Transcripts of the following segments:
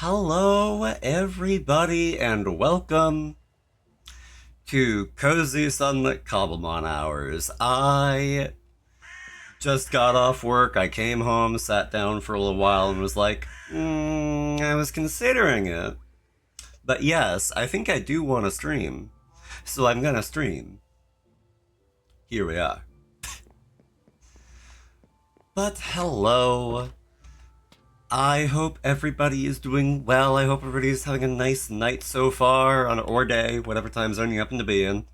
Hello, everybody, and welcome to Cozy Sunlit Cobblemon Hours. I just got off work, I came home, sat down for a little while, and was like, I was considering it. But yes, I think I do want to stream. So I'm gonna stream. Here we are. But hello. I hope everybody is doing well. I hope everybody is having a nice night so far, or day, whatever time zone you happen to be in.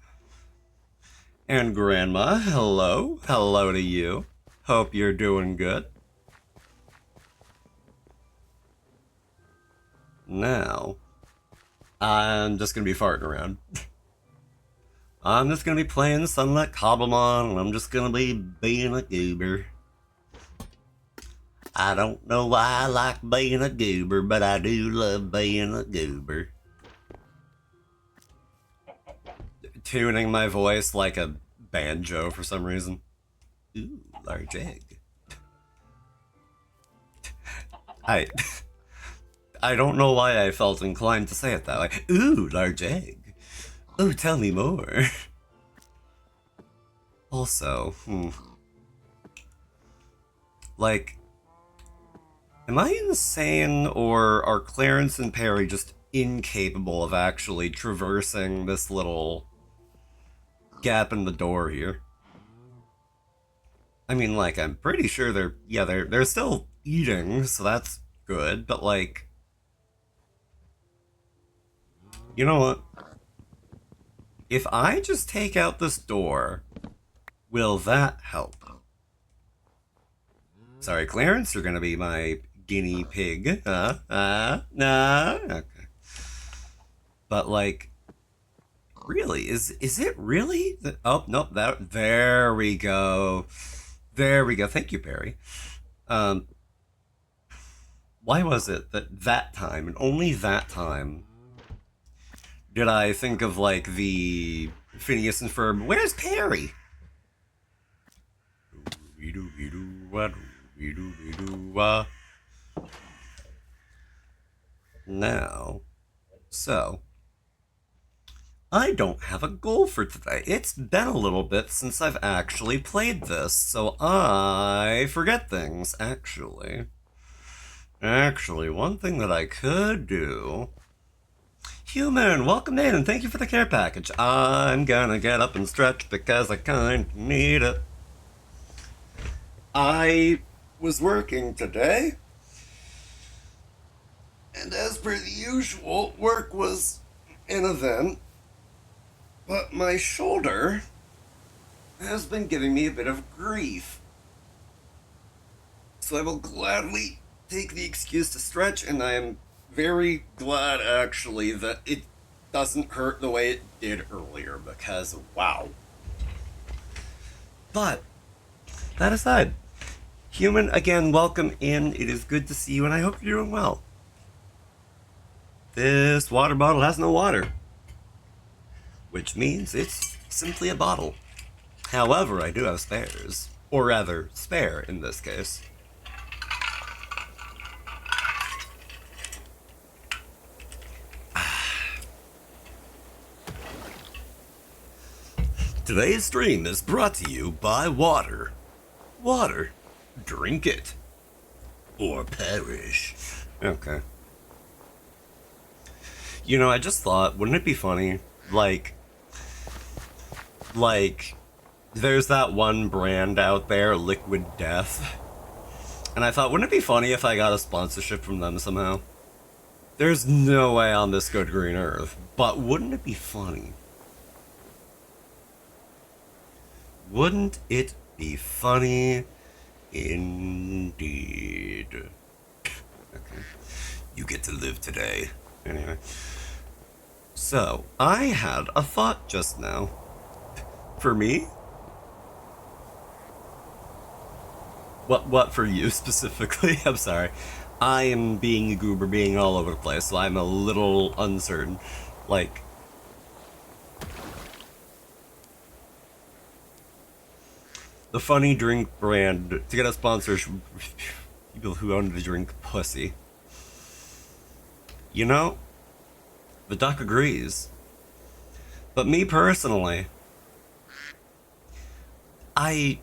And Grandma, hello. Hello to you. Hope you're doing good. Now, I'm just gonna be farting around. I'm just gonna be playing Sunlit Cobblemon, and I'm just gonna be being a goober. I don't know why I like being a goober, but I do love being a goober. Tuning my voice like a banjo for some reason. Ooh, large egg. I don't know why I felt inclined to say it that way. Ooh, large egg. Ooh, tell me more. Also, like, am I insane, or are Clarence and Perry just incapable of actually traversing this little gap in the door here? I mean, like, I'm pretty sure they're still eating, so that's good, but like, you know what? If I just take out this door, will that help? Sorry, Clarence, you're gonna be my guinea pig. Nah. Okay. But like, really, is it really? Oh nope. There we go. There we go. Thank you, Barry. Why was it that time and only that time did I think of like the Phineas and Ferb? Where's Perry? Now, so, I don't have a goal for today. It's been a little bit since I've actually played this, so I forget things, actually. Actually, one thing that I could do... Human, welcome in, and thank you for the care package. I'm gonna get up and stretch because I kinda need it. I was working today, and as per the usual, work was an event, but my shoulder has been giving me a bit of grief. So I will gladly take the excuse to stretch, and I am very glad, actually, that it doesn't hurt the way it did earlier, because, wow. But, that aside, Human, again, welcome in. It is good to see you, and I hope you're doing well. This water bottle has no water, which means it's simply a bottle. However, I do have spares. Or rather, spare in this case. Today's stream is brought to you by water. Water. Drink it. Or perish. Okay. You know, I just thought, wouldn't it be funny? Like, there's that one brand out there, Liquid Death. And I thought, wouldn't it be funny if I got a sponsorship from them somehow? There's no way on this good green earth. But wouldn't it be funny? Wouldn't it be funny indeed? Okay. You get to live today. Anyway. So, I had a thought just now. For me? What for you specifically? I'm sorry. I am being a goober, being all over the place, so I'm a little uncertain. Like, the funny drink brand, to get a sponsor, people who own the drink pussy. You know, the duck agrees. But me personally, I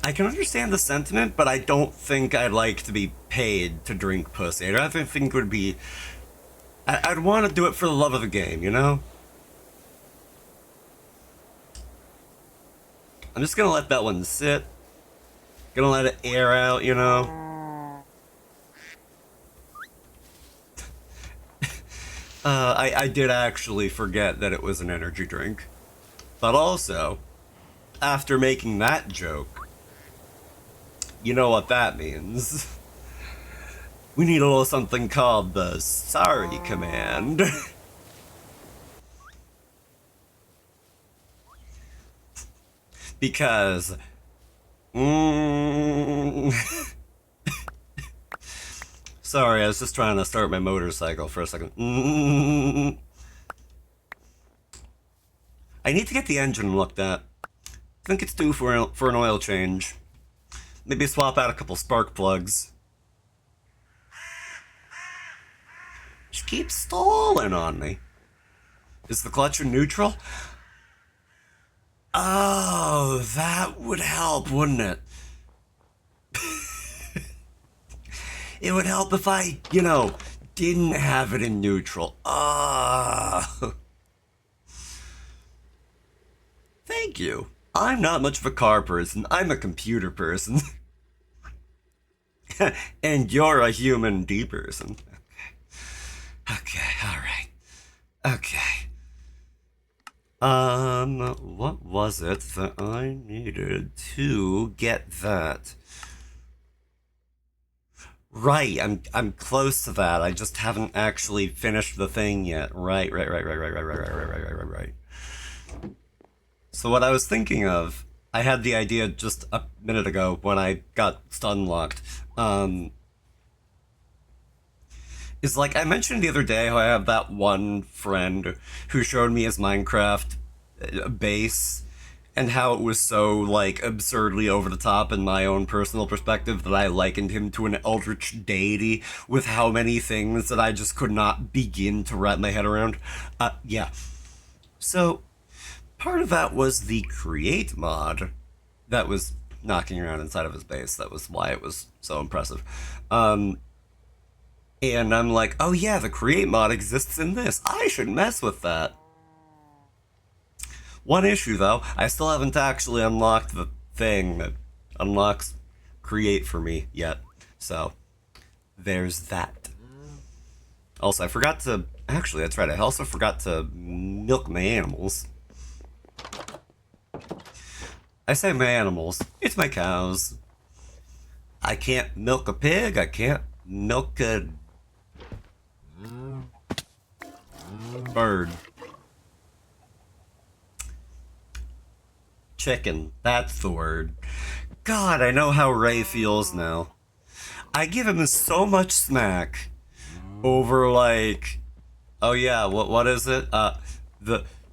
I can understand the sentiment, but I don't think I'd like to be paid to drink pussy. I rather think it would be. I'd want to do it for the love of the game, you know? I'm just gonna let that one sit. Gonna let it air out, you know? I did actually forget that it was an energy drink. But also, after making that joke, you know what that means. We need a little something called the sorry command. Because... Sorry, I was just trying to start my motorcycle for a second. I need to get the engine looked at. I think it's due for an oil change. Maybe swap out a couple spark plugs. She keeps stalling on me. Is the clutch in neutral? Oh, that would help, wouldn't it? It would help if I, didn't have it in neutral. Oh. Thank you. I'm not much of a car person. I'm a computer person. And you're a human D person. Okay, alright. Okay. What was it that I needed to get that? Right, I'm close to that. I just haven't actually finished the thing yet. Right. So what I was thinking of, I had the idea just a minute ago when I got stun locked. Is like I mentioned the other day how I have that one friend who showed me his Minecraft base and how it was so like absurdly over the top in my own personal perspective that I likened him to an eldritch deity with how many things that I just could not begin to wrap my head around. Yeah. So part of that was the create mod that was knocking around inside of his base. That was why it was so impressive. And I'm like, oh yeah, the create mod exists in this. I should mess with that. One issue though, I still haven't actually unlocked the thing that unlocks create for me yet. So, there's that. Also, I forgot to... Actually, that's right, I also forgot to milk my animals. I say my animals, it's my cows. I can't milk a pig, I can't milk a bird. Chicken, that's the word. God, I know how Ray feels now. I give him so much smack over like, oh yeah, what is it?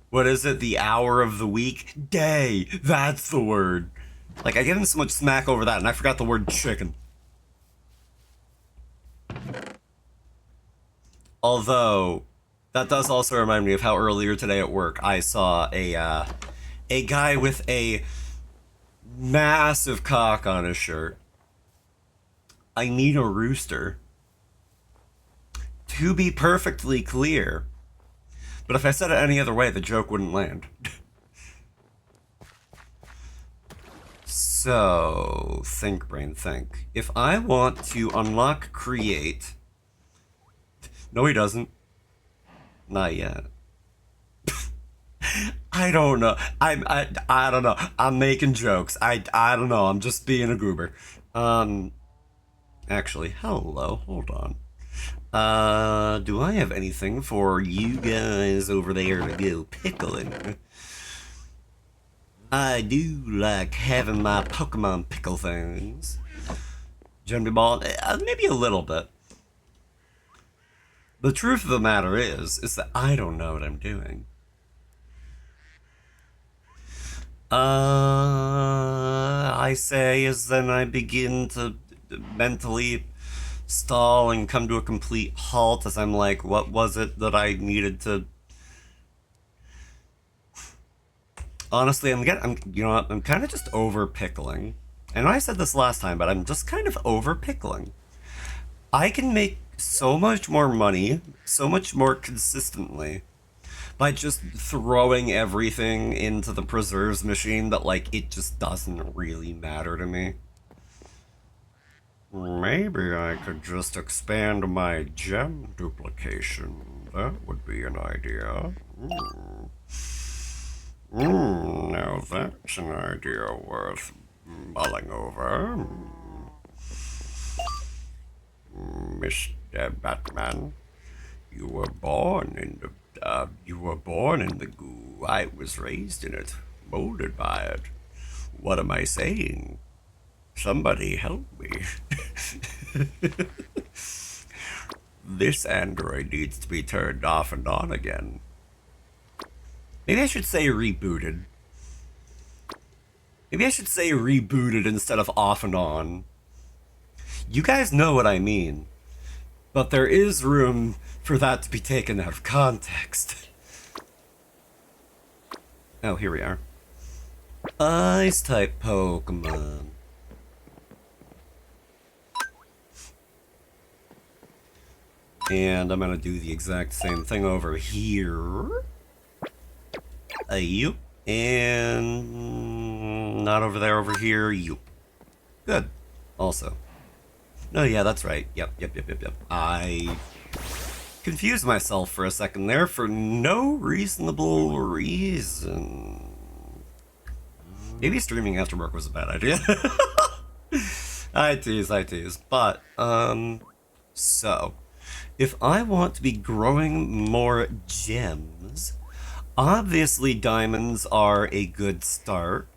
What is it? The hour of the week? Day. That's the word. Like, I give him so much smack over that, and I forgot the word chicken. Although, that does also remind me of how earlier today at work I saw a guy with a massive cock on his shirt. I need a rooster. To be perfectly clear. But if I said it any other way, the joke wouldn't land. So, think, brain, think. If I want to unlock create... No, he doesn't. Not yet. I don't know. I don't know. I'm making jokes. I don't know. I'm just being a goober. Actually, hello. Hold on. Do I have anything for you guys over there to go pickling? I do like having my Pokemon pickle things. Jimmy Ball, maybe a little bit. The truth of the matter is that I don't know what I'm doing. I say as then I begin to mentally stall and come to a complete halt as I'm like, what was it that I needed to... Honestly, you know what, I'm kind of just over pickling. I know I said this last time, but I'm just kind of over pickling. I can make so much more money, so much more consistently, by just throwing everything into the preserves machine that, like, it just doesn't really matter to me. Maybe I could just expand my gem duplication. That would be an idea. Now that's an idea worth mulling over. Mr. Batman, you were born in the goo. I was raised in it, molded by it. What am I saying? Somebody help me. This android needs to be turned off and on again. Maybe I should say rebooted. Maybe I should say rebooted instead of off and on. You guys know what I mean. But there is room for that to be taken out of context. Oh, here we are. Ice-type Pokemon. And I'm gonna do the exact same thing over here. Yup. And not over there, over here. Yup. Good. Also. No, yeah, that's right. Yep. I confused myself for a second there for no reasonable reason. Maybe streaming after work was a bad idea. I tease. But, so, if I want to be growing more gems, obviously diamonds are a good start.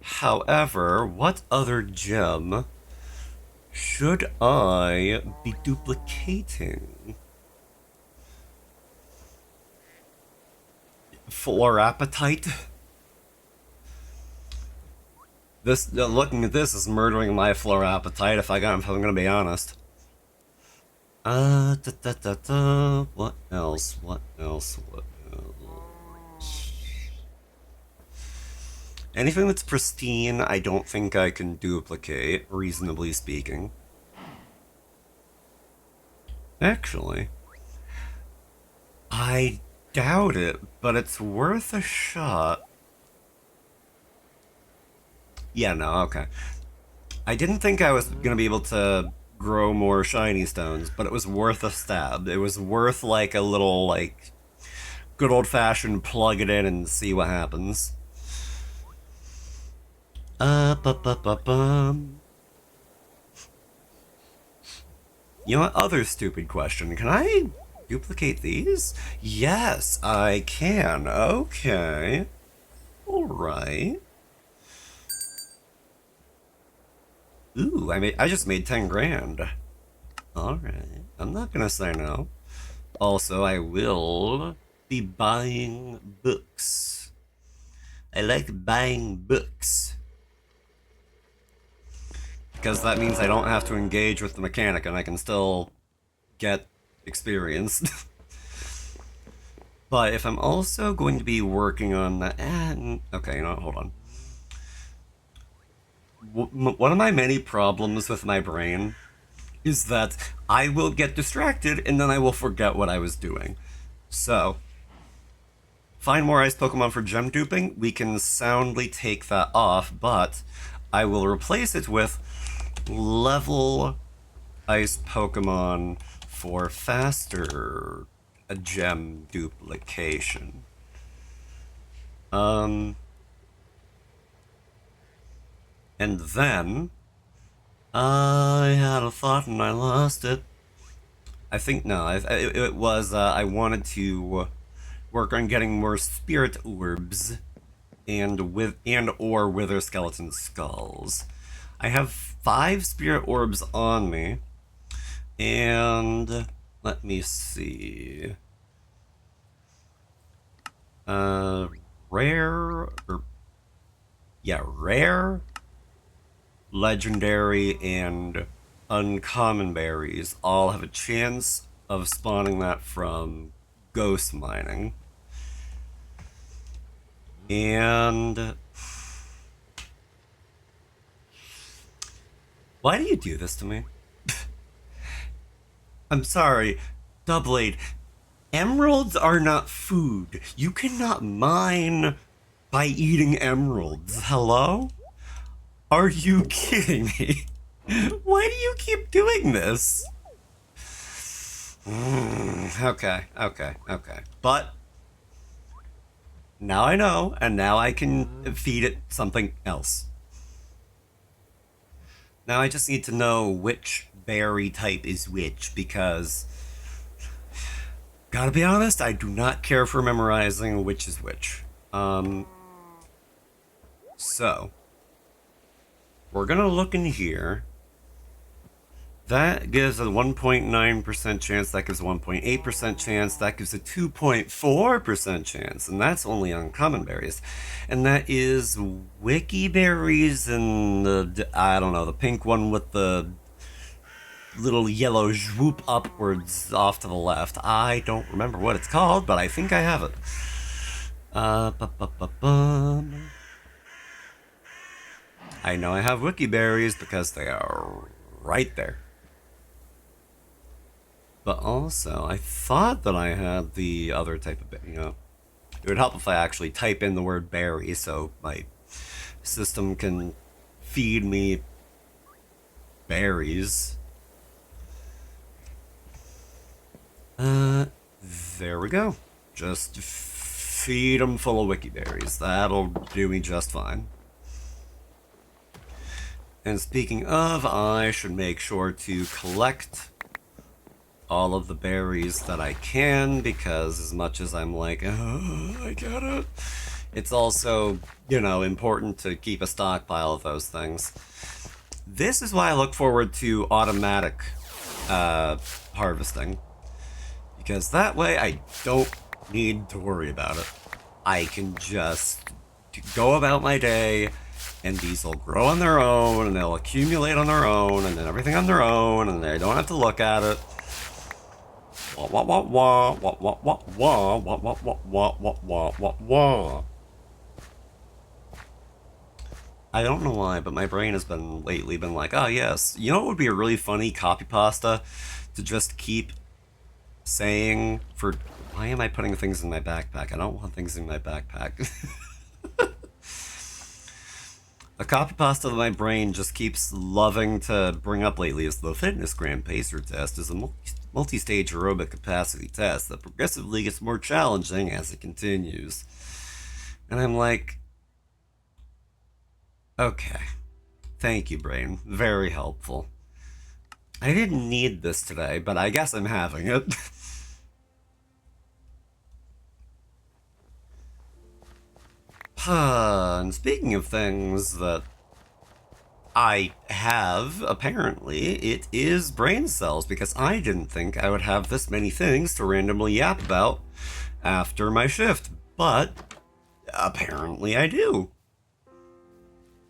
However, what other gem should I be duplicating? Florapatite? This, looking at this is murdering my Florapatite if I'm gonna be honest. What else? Anything that's pristine, I don't think I can duplicate, reasonably speaking. Actually, I doubt it, but it's worth a shot. Yeah, no, okay. I didn't think I was gonna be able to grow more shiny stones, but it was worth a stab. It was worth, like, a little, like, good old-fashioned plug it in and see what happens. You know what? Other stupid question. Can I duplicate these? Yes, I can. Okay. Alright. Ooh, I just made 10 grand. Alright. I'm not gonna say no. Also, I will be buying books. I like buying books. Because that means I don't have to engage with the mechanic and I can still get experience. But if I'm also going to be working on that... okay, you know what, hold on. One of my many problems with my brain is that I will get distracted and then I will forget what I was doing. So, find more ice Pokemon for gem duping, we can soundly take that off, but I will replace it with level ice Pokemon for faster gem duplication. And then I had a thought and I lost it. I think no, it was I wanted to work on getting more spirit orbs and or wither skeleton skulls. I have 5 spirit orbs on me, and let me see. Rare, legendary, and uncommon berries all have a chance of spawning that from ghost mining. And why do you do this to me? I'm sorry, Doublade. Emeralds are not food. You cannot mine by eating emeralds. Hello? Are you kidding me? Why do you keep doing this? Okay. But now I know, and now I can feed it something else. Now I just need to know which berry type is which, because gotta be honest, I do not care for memorizing which is which. So we're gonna look in here. That gives a 1.9% chance, that gives a 1.8% chance, that gives a 2.4% chance, and that's only on common berries. And that is wiki berries and the, I don't know, the pink one with the little yellow swoop upwards off to the left. I don't remember what it's called, but I think I have it. I know I have wiki berries because they are right there. But also, I thought that I had the other type of, you know, it would help if I actually type in the word berry so my system can feed me berries. There we go. Just feed them full of wiki berries. That'll do me just fine. And speaking of, I should make sure to collect all of the berries that I can, because as much as I'm like, oh, I gotta, it's also, you know, important to keep a stockpile of those things. This is why I look forward to automatic harvesting, because that way I don't need to worry about it. I can just go about my day, and these will grow on their own, and they'll accumulate on their own, and then everything on their own, and I don't have to look at it. Wah wah wah wah wah wah wah wah wah wah wah wah wah wah. I don't know why, but my brain has been lately been like, oh yes, you know what would be a really funny copy pasta to just keep saying for, why am I putting things in my backpack? I don't want things in my backpack. A copy pasta that my brain just keeps loving to bring up lately is the Fitnessgram Pacer test is a multi-stage aerobic capacity test that progressively gets more challenging as it continues. And I'm like, okay, thank you, brain. Very helpful. I didn't need this today, but I guess I'm having it. And speaking of things that I have, apparently, it is brain cells, because I didn't think I would have this many things to randomly yap about after my shift, but apparently I do.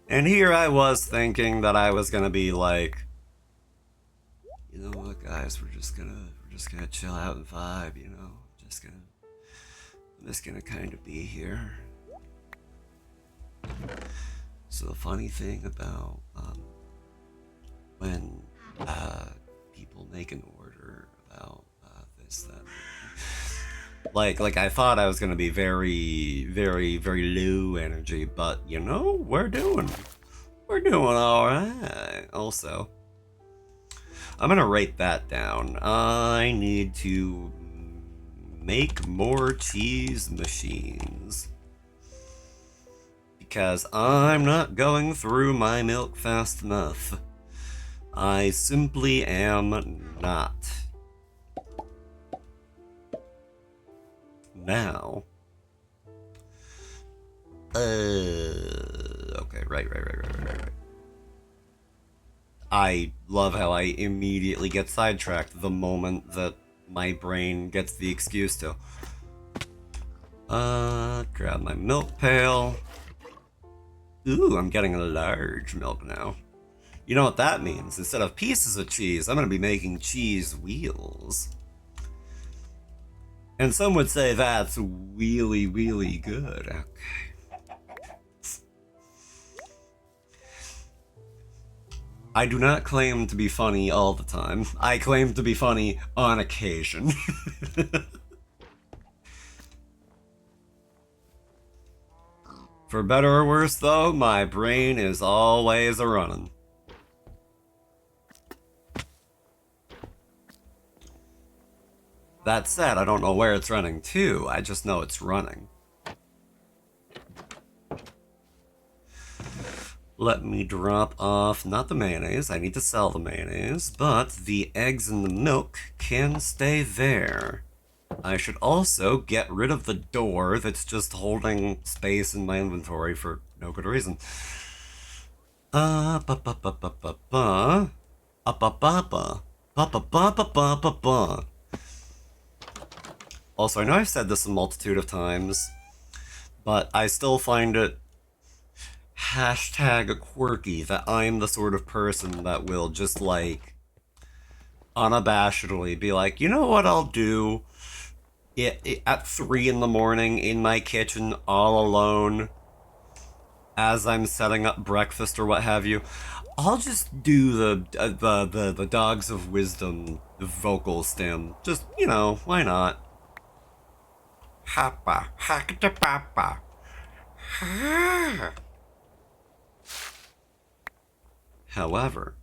And here I was thinking that I was gonna be like, you know what, guys, we're just gonna chill out and vibe, you know, I'm just gonna kind of be here. So the funny thing about when people make an order about this, that, like I thought I was gonna be very low energy, but you know, we're doing all right. Also, I'm gonna write that down. I need to make more cheese machines, because I'm not going through my milk fast enough. I simply am not. Now. Okay, right. I love how I immediately get sidetracked the moment that my brain gets the excuse to. Grab my milk pail. Ooh, I'm getting a large milk now. You know what that means? Instead of pieces of cheese, I'm going to be making cheese wheels. And some would say that's really, really good. Okay. I do not claim to be funny all the time. I claim to be funny on occasion. For better or worse, though, my brain is always a-running. That said, I don't know where it's running to, I just know it's running. Let me drop off, not the mayonnaise, I need to sell the mayonnaise, but the eggs and the milk can stay there. I should also get rid of the door that's just holding space in my inventory for no good reason. Also, I know I've said this a multitude of times, but I still find it hashtag quirky that I'm the sort of person that will just, like, unabashedly be like, you know what I'll do? At 3 in the morning in my kitchen, all alone, as I'm setting up breakfast or what have you, I'll just do the Dogs of Wisdom vocal stem. Just, you know, why not? Happa, hackata papa. However,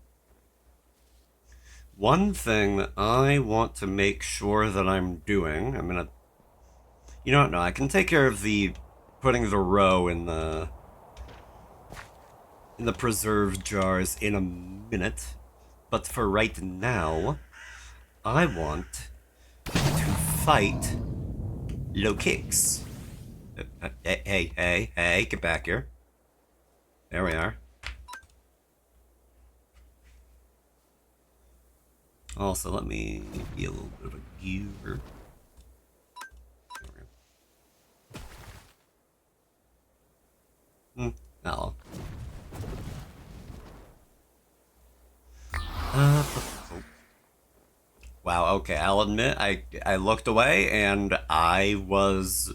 one thing that I want to make sure that I'm doing, I'm gonna, you know what, no, I can take care of the, putting the roe in the preserved jars in a minute, but for right now, I want to fight low kicks. Hey, get back here. There we are. Also, let me be a little bit of a giver. Oh. Wow, okay, I'll admit, I looked away and I was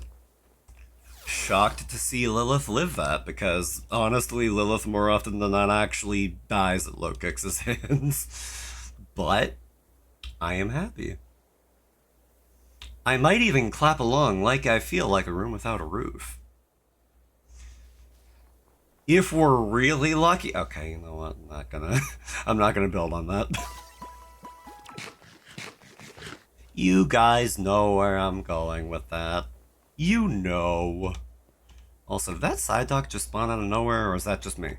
shocked to see Lilith live that, because honestly, Lilith more often than not actually dies at Lokix's hands. But I am happy. I might even clap along like I feel like a room without a roof. If we're really lucky. Okay, you know what? I'm not gonna build on that. You guys know where I'm going with that. You know. Also, did that side dock just spawn out of nowhere, or is that just me?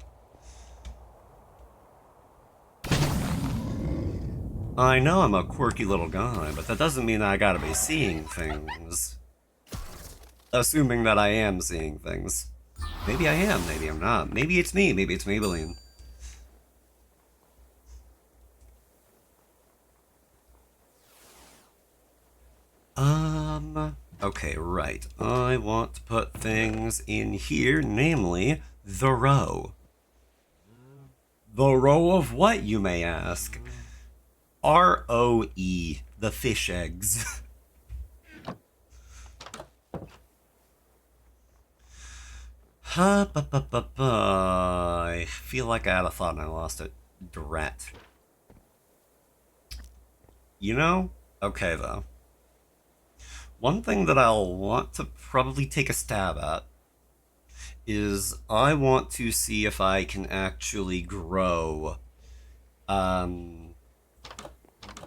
I know I'm a quirky little guy, but that doesn't mean I gotta be seeing things. Assuming that I am seeing things. Maybe I am, maybe I'm not. Maybe it's me, maybe it's Maybelline. Okay, right. I want to put things in here, namely, the row. The row of what, you may ask? R-O-E, the fish eggs. I feel like I had a thought and I lost it. Drat. You know? Okay, though. One thing that I'll want to probably take a stab at is I want to see if I can actually grow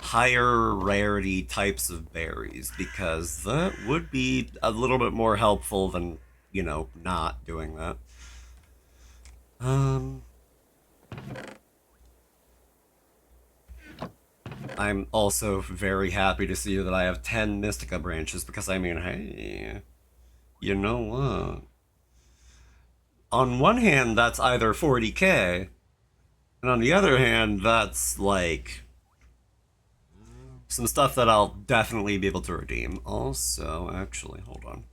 higher rarity types of berries, because that would be a little bit more helpful than, you know, not doing that. I'm also very happy to see that I have 10 Mystica branches, because I mean, hey, you know what? On one hand, that's either 40k, and on the other hand, that's like some stuff that I'll definitely be able to redeem. Also, actually, hold on.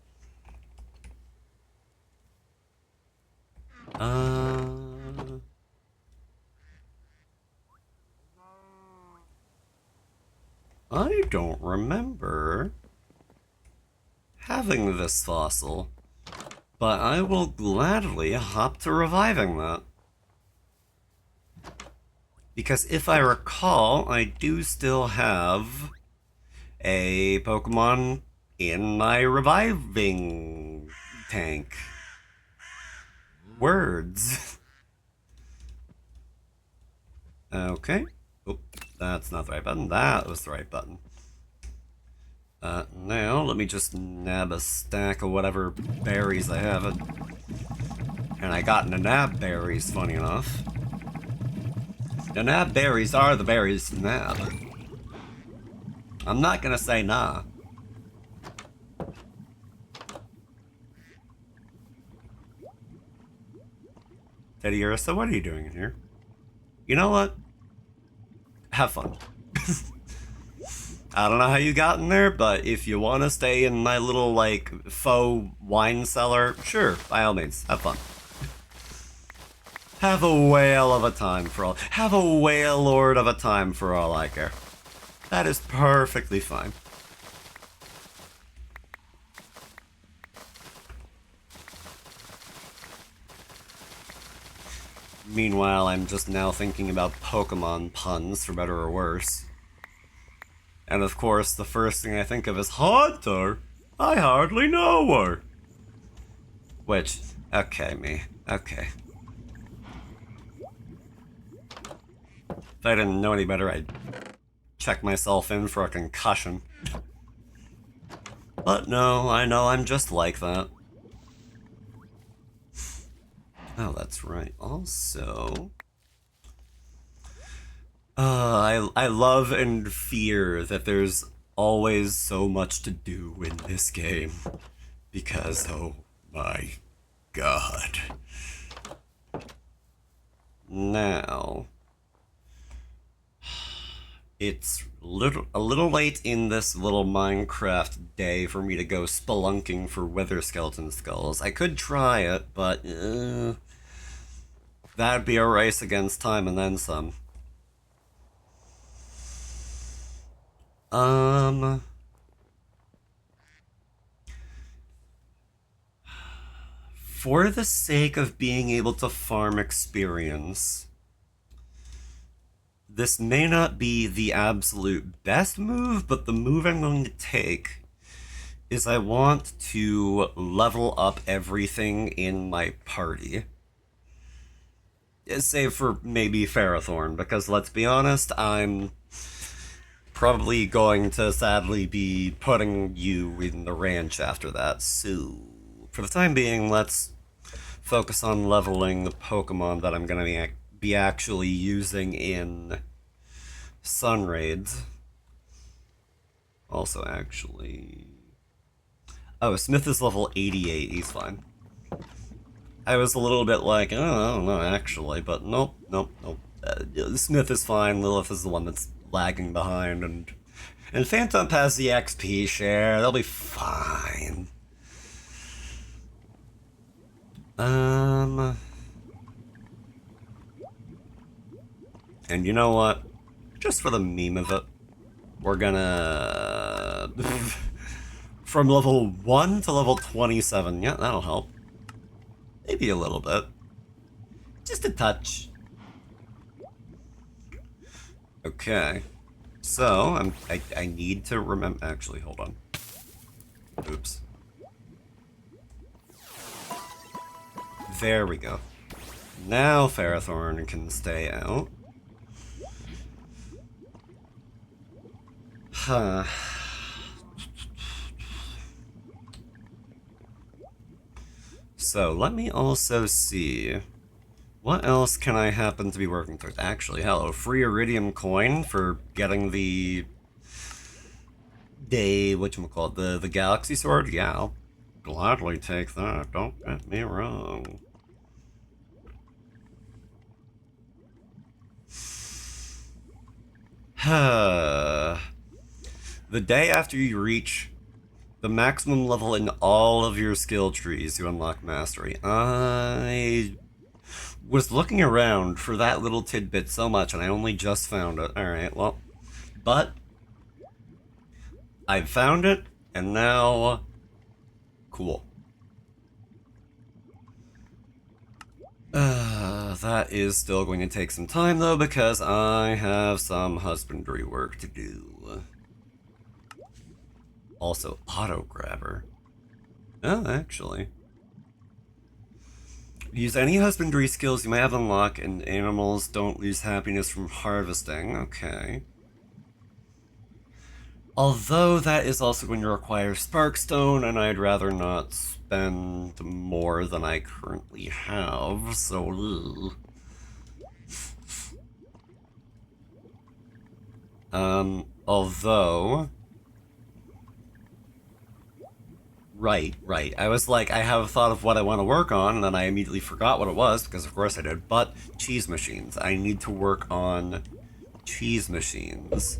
I don't remember having this fossil, but I will gladly hop to reviving that. Because if I recall, I do still have a Pokemon in my reviving tank. Words. Okay. Oh, that's not the right button. That was the right button. Now, let me just nab a stack of whatever berries I have. And I got Nanab berries, funny enough. Nanab berries are the berries to nab. I'm not gonna say nah. Teddy Ursa, what are you doing in here? You know what? Have fun. I don't know how you got in there, but if you want to stay in my little, like, faux wine cellar, sure, by all means, have fun. Have a whale of a time for all. Have a whale lord of a time for all I care. That is perfectly fine. Meanwhile, I'm just now thinking about Pokemon puns, for better or worse. And of course, the first thing I think of is Haunter. I hardly know her. Which, okay, me. Okay. If I didn't know any better, I'd check myself in for a concussion. But no, I know I'm just like that. Oh, that's right. Also, I love and fear that there's always so much to do in this game. Because, oh my god. Now, it's a little late in this little Minecraft day for me to go spelunking for wither skeleton skulls. I could try it, but that'd be a race against time and then some. For the sake of being able to farm experience, this may not be the absolute best move, but the move I'm going to take is I want to level up everything in my party. Save for maybe Ferrothorn, because let's be honest, I'm probably going to sadly be putting you in the ranch after that, so for the time being, let's focus on leveling the Pokemon that I'm going to be actually using in Sun Raids. Also, actually... Oh, Smith is level 88, he's fine. I was a little bit like, oh, I don't know, actually, but nope. Smith is fine, Lilith is the one that's lagging behind, and Phantom has the XP share, they'll be fine. And you know what? Just for the meme of it, we're gonna... from level 1 to level 27, yeah, that'll help. Maybe a little bit. Just a touch. Okay. So, I need to remember... Actually, hold on. Oops. There we go. Now Ferrothorn can stay out. Huh. So, let me also see... What else can I happen to be working towards? Actually, hello, free Iridium coin for getting the whatchamacallit, the Galaxy Sword? Yeah, I'll gladly take that, don't get me wrong. The day after you reach the maximum level in all of your skill trees, you unlock Mastery. I was looking around for that little tidbit so much, and I only just found it. Alright, well, but I've found it, and now... Cool. That is still going to take some time, though, because I have some husbandry work to do. Also, auto-grabber. Oh, actually. Use any husbandry skills you may have unlocked, and animals don't lose happiness from harvesting. Okay. Although that is also going to require Sparkstone, and I'd rather not spend more than I currently have, so... Although... Right. I was like, I have a thought of what I want to work on, and then I immediately forgot what it was, because of course I did. But cheese machines. I need to work on cheese machines.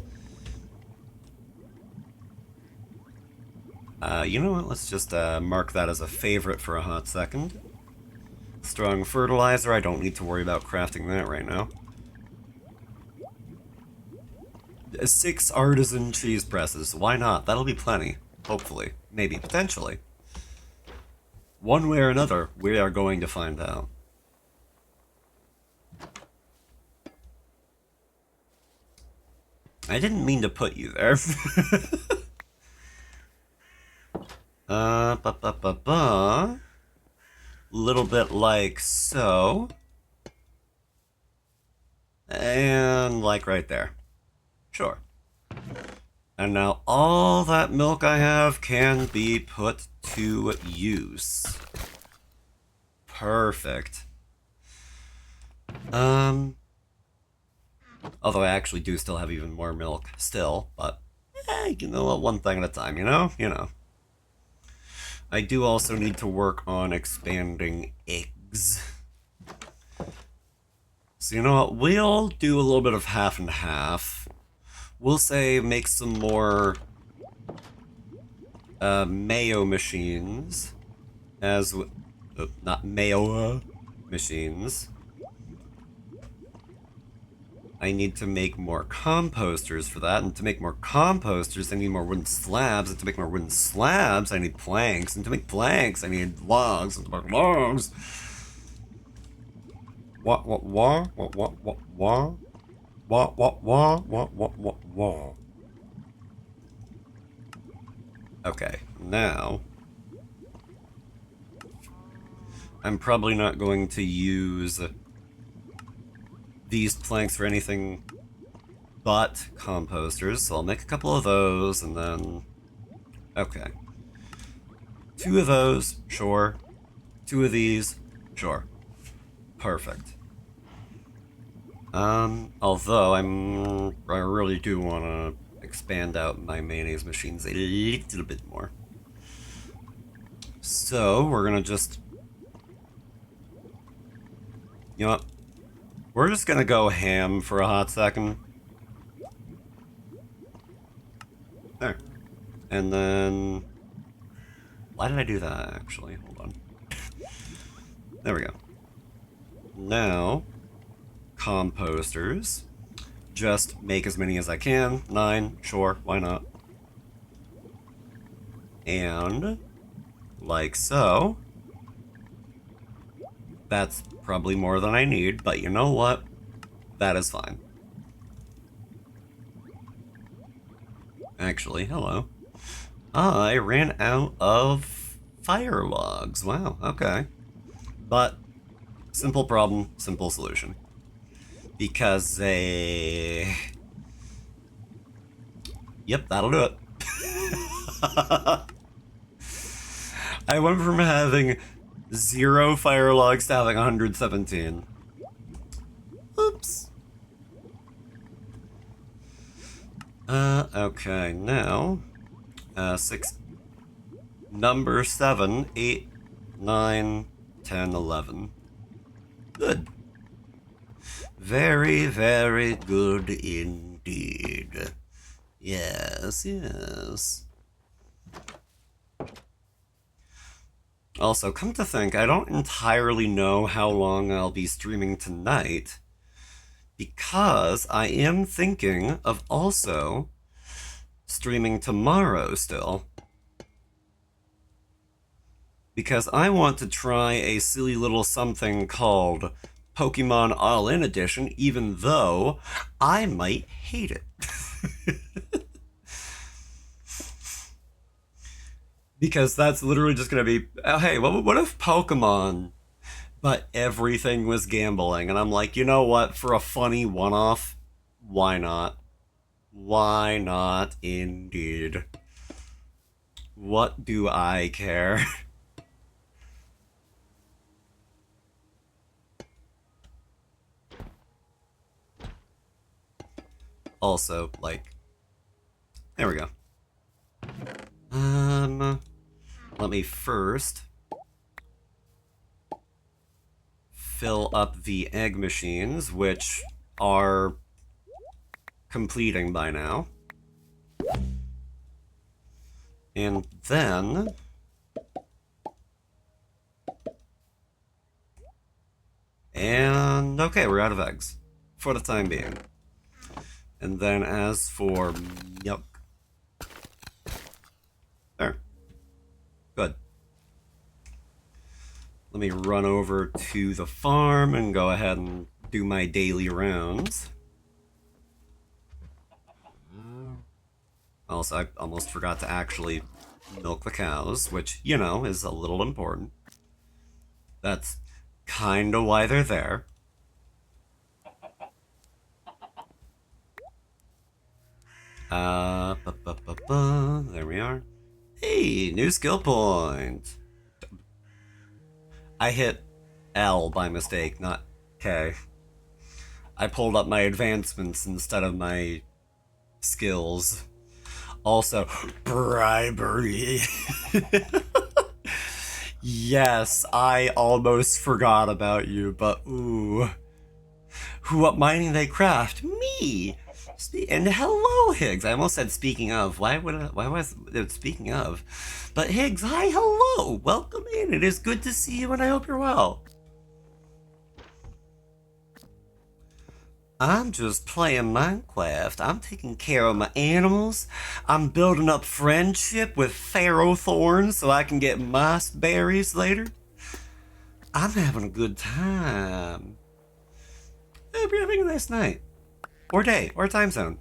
You know what? Let's just mark that as a favorite for a hot second. Strong fertilizer. I don't need to worry about crafting that right now. 6 artisan cheese presses. Why not? That'll be plenty. Hopefully. Maybe. Potentially. One way or another, we are going to find out. I didn't mean to put you there. Little bit like so. And like right there. Sure. And now all that milk I have can be put to use. Perfect. Although I actually do still have even more milk still, but you know what, one thing at a time, you know? You know. I do also need to work on expanding eggs. So you know what, we'll do a little bit of half and half. We'll say make some more mayo machines, not mayo machines. I need to make more composters for that, and to make more composters, I need more wooden slabs, and to make more wooden slabs, I need planks, and to make planks, I need logs, and to make logs. What? Okay, now I'm probably not going to use these planks for anything but composters, so I'll make a couple of those, and then... Okay. 2 of those, sure. 2 of these, sure. Perfect. Although I really do want to expand out my mayonnaise machines a little bit more. So, we're gonna just... You know what? We're just gonna go ham for a hot second. There. And then... Why did I do that, actually? Hold on. There we go. Now, composters. Just make as many as I can. 9, sure, why not? And, like so. That's probably more than I need, but you know what? That is fine. Actually, hello. I ran out of fire logs. Wow, okay. But, simple problem, simple solution. Because Yep, that'll do it. I went from having 0 fire logs to having 117. Oops. Okay, now... 6... Number 7, 8, 9, 10, 11. Good. Very, very good indeed. Yes, yes. Also, come to think, I don't entirely know how long I'll be streaming tonight, because I am thinking of also streaming tomorrow still. Because I want to try a silly little something called Pokemon All-In Edition, even though I might hate it. Because that's literally just going to be, oh, hey, what if Pokemon, but everything was gambling? And I'm like, you know what? For a funny one-off, why not? Why not, indeed? What do I care? Also, like, there we go. Let me first fill up the egg machines, which are completing by now. And then okay, we're out of eggs for the time being. And then as for milk, there. Good. Let me run over to the farm and go ahead and do my daily rounds. Also, I almost forgot to actually milk the cows, which, you know, is a little important. That's kinda why they're there. There we are. Hey, new skill point. I hit L by mistake, not K. I pulled up my advancements instead of my skills. Also, bribery. Yes, I almost forgot about you, but ooh. Who up mining they craft? Me! And hello, Higgs. I almost said speaking of. Why was it speaking of? But Higgs, hi, hello. Welcome in. It is good to see you and I hope you're well. I'm just playing Minecraft. I'm taking care of my animals. I'm building up friendship with Pharaoh Thorns so I can get moss berries later. I'm having a good time. Hope you're having a nice night. Or day, or time zone.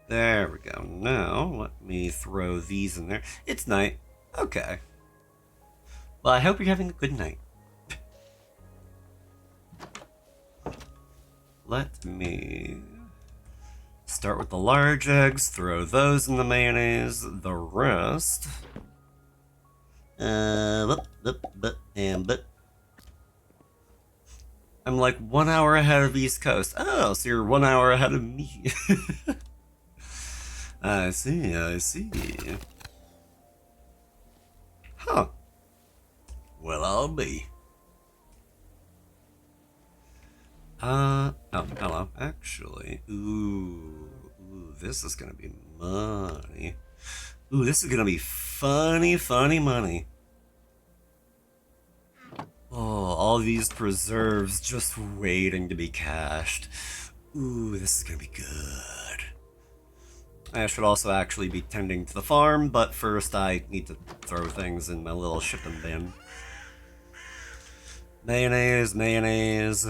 There we go. Now, let me throw these in there. It's night. Okay. Well, I hope you're having a good night. Let me start with the large eggs, throw those in the mayonnaise, the rest. I'm like 1 hour ahead of East Coast. Oh, so you're 1 hour ahead of me. I see, I see. Huh. Well, I'll be. Oh, hello. Actually, ooh, this is gonna be money. Ooh, this is gonna be funny money. Oh, all these preserves just waiting to be cashed. Ooh, this is gonna be good. I should also actually be tending to the farm, but first I need to throw things in my little shipping bin. Mayonnaise, mayonnaise.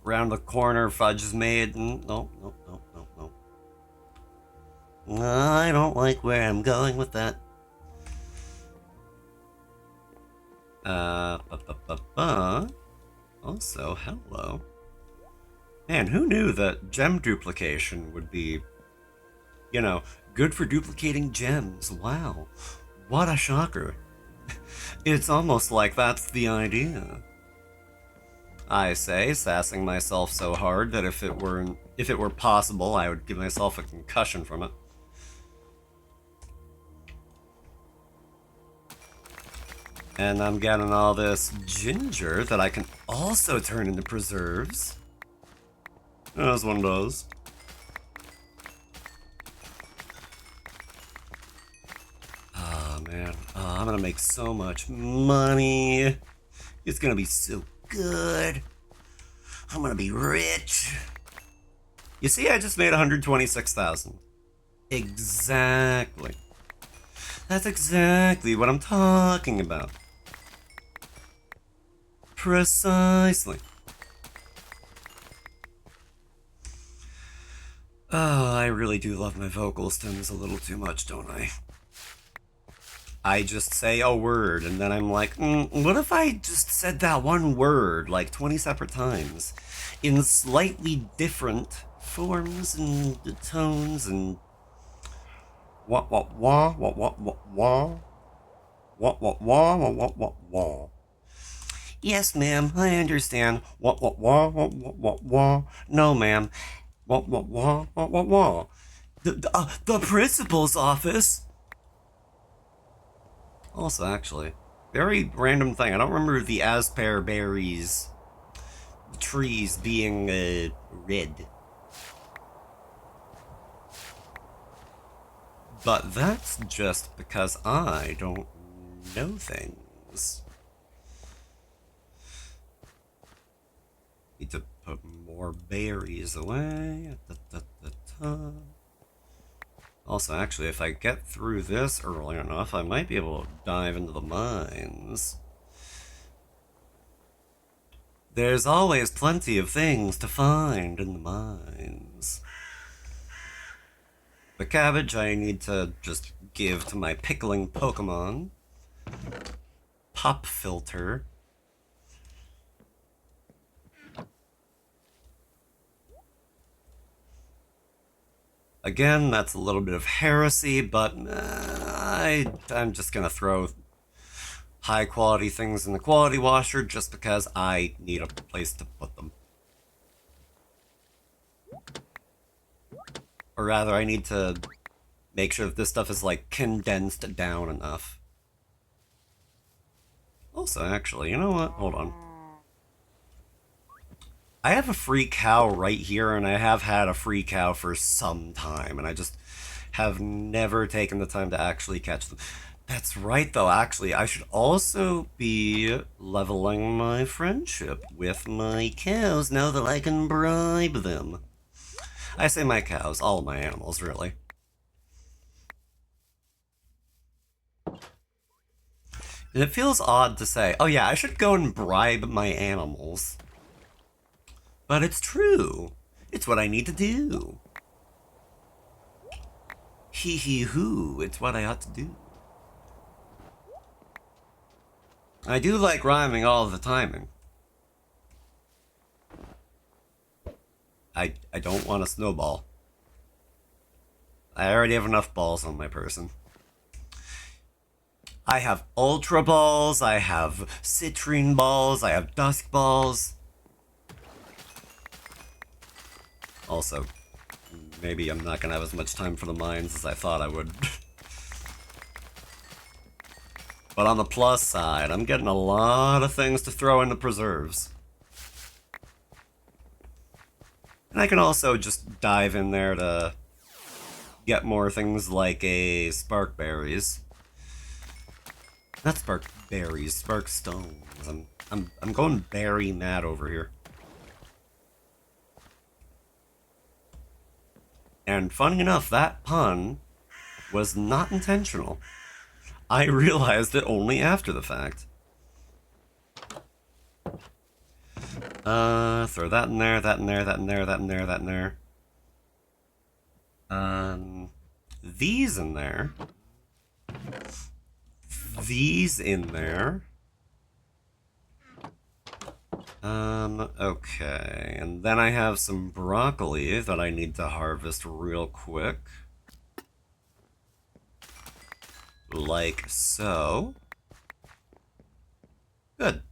Round the corner, fudge is made. No. I don't like where I'm going with that. Also, hello. Man, who knew that gem duplication would be, you know, good for duplicating gems? Wow. What a shocker. It's almost like that's the idea. I say, sassing myself so hard that if it were possible, I would give myself a concussion from it. And I'm getting all this ginger that I can also turn into preserves. As one does. Oh man, I'm gonna make so much money. It's gonna be so good. I'm gonna be rich. You see, I just made 126,000. Exactly. That's exactly what I'm talking about. Precisely. Oh, I really do love my vocal stems a little too much, don't I? I just say a word, and then I'm like, what if I just said that one word like 20 separate times in slightly different forms and tones and wah wah wah wah wah wah wah wah wah wah wah wah wah wah. Yes, ma'am, I understand. Wah wah wah wah wah wah wah. No, ma'am. Wah wah wah wah wah wah. The principal's office. Also, actually, very random thing. I don't remember the asper berries, the trees being red. But that's just because I don't know things. Need to put more berries away. Also, actually, if I get through this early enough, I might be able to dive into the mines. There's always plenty of things to find in the mines. The cabbage I need to just give to my pickling Pokemon. Pop filter. Again, that's a little bit of heresy, but I'm just gonna throw high quality things in the quality washer just because I need a place to put them. Or rather, I need to make sure that this stuff is like condensed down enough. Also, actually, you know what? Hold on. I have a free cow right here, and I have had a free cow for some time, and I just have never taken the time to actually catch them. That's right, though, actually, I should also be leveling my friendship with my cows now that I can bribe them. I say my cows, all of my animals, really. And it feels odd to say, oh yeah, I should go and bribe my animals. But it's true. It's what I need to do. Hee hee hoo, it's what I ought to do. I do like rhyming all the timing. I don't want a snowball. I already have enough balls on my person. I have ultra balls, I have citrine balls, I have dusk balls. Also, maybe I'm not gonna have as much time for the mines as I thought I would. But on the plus side, I'm getting a lot of things to throw into preserves. And I can also just dive in there to get more things like a spark berries. Not spark berries, spark stones. I'm going berry mad over here. And funny enough, that pun was not intentional. I realized it only after the fact. Throw that in there, that in there, that in there, that in there, that in there. These in there. These in there. Okay. And then I have some broccoli that I need to harvest real quick. Like so. Good.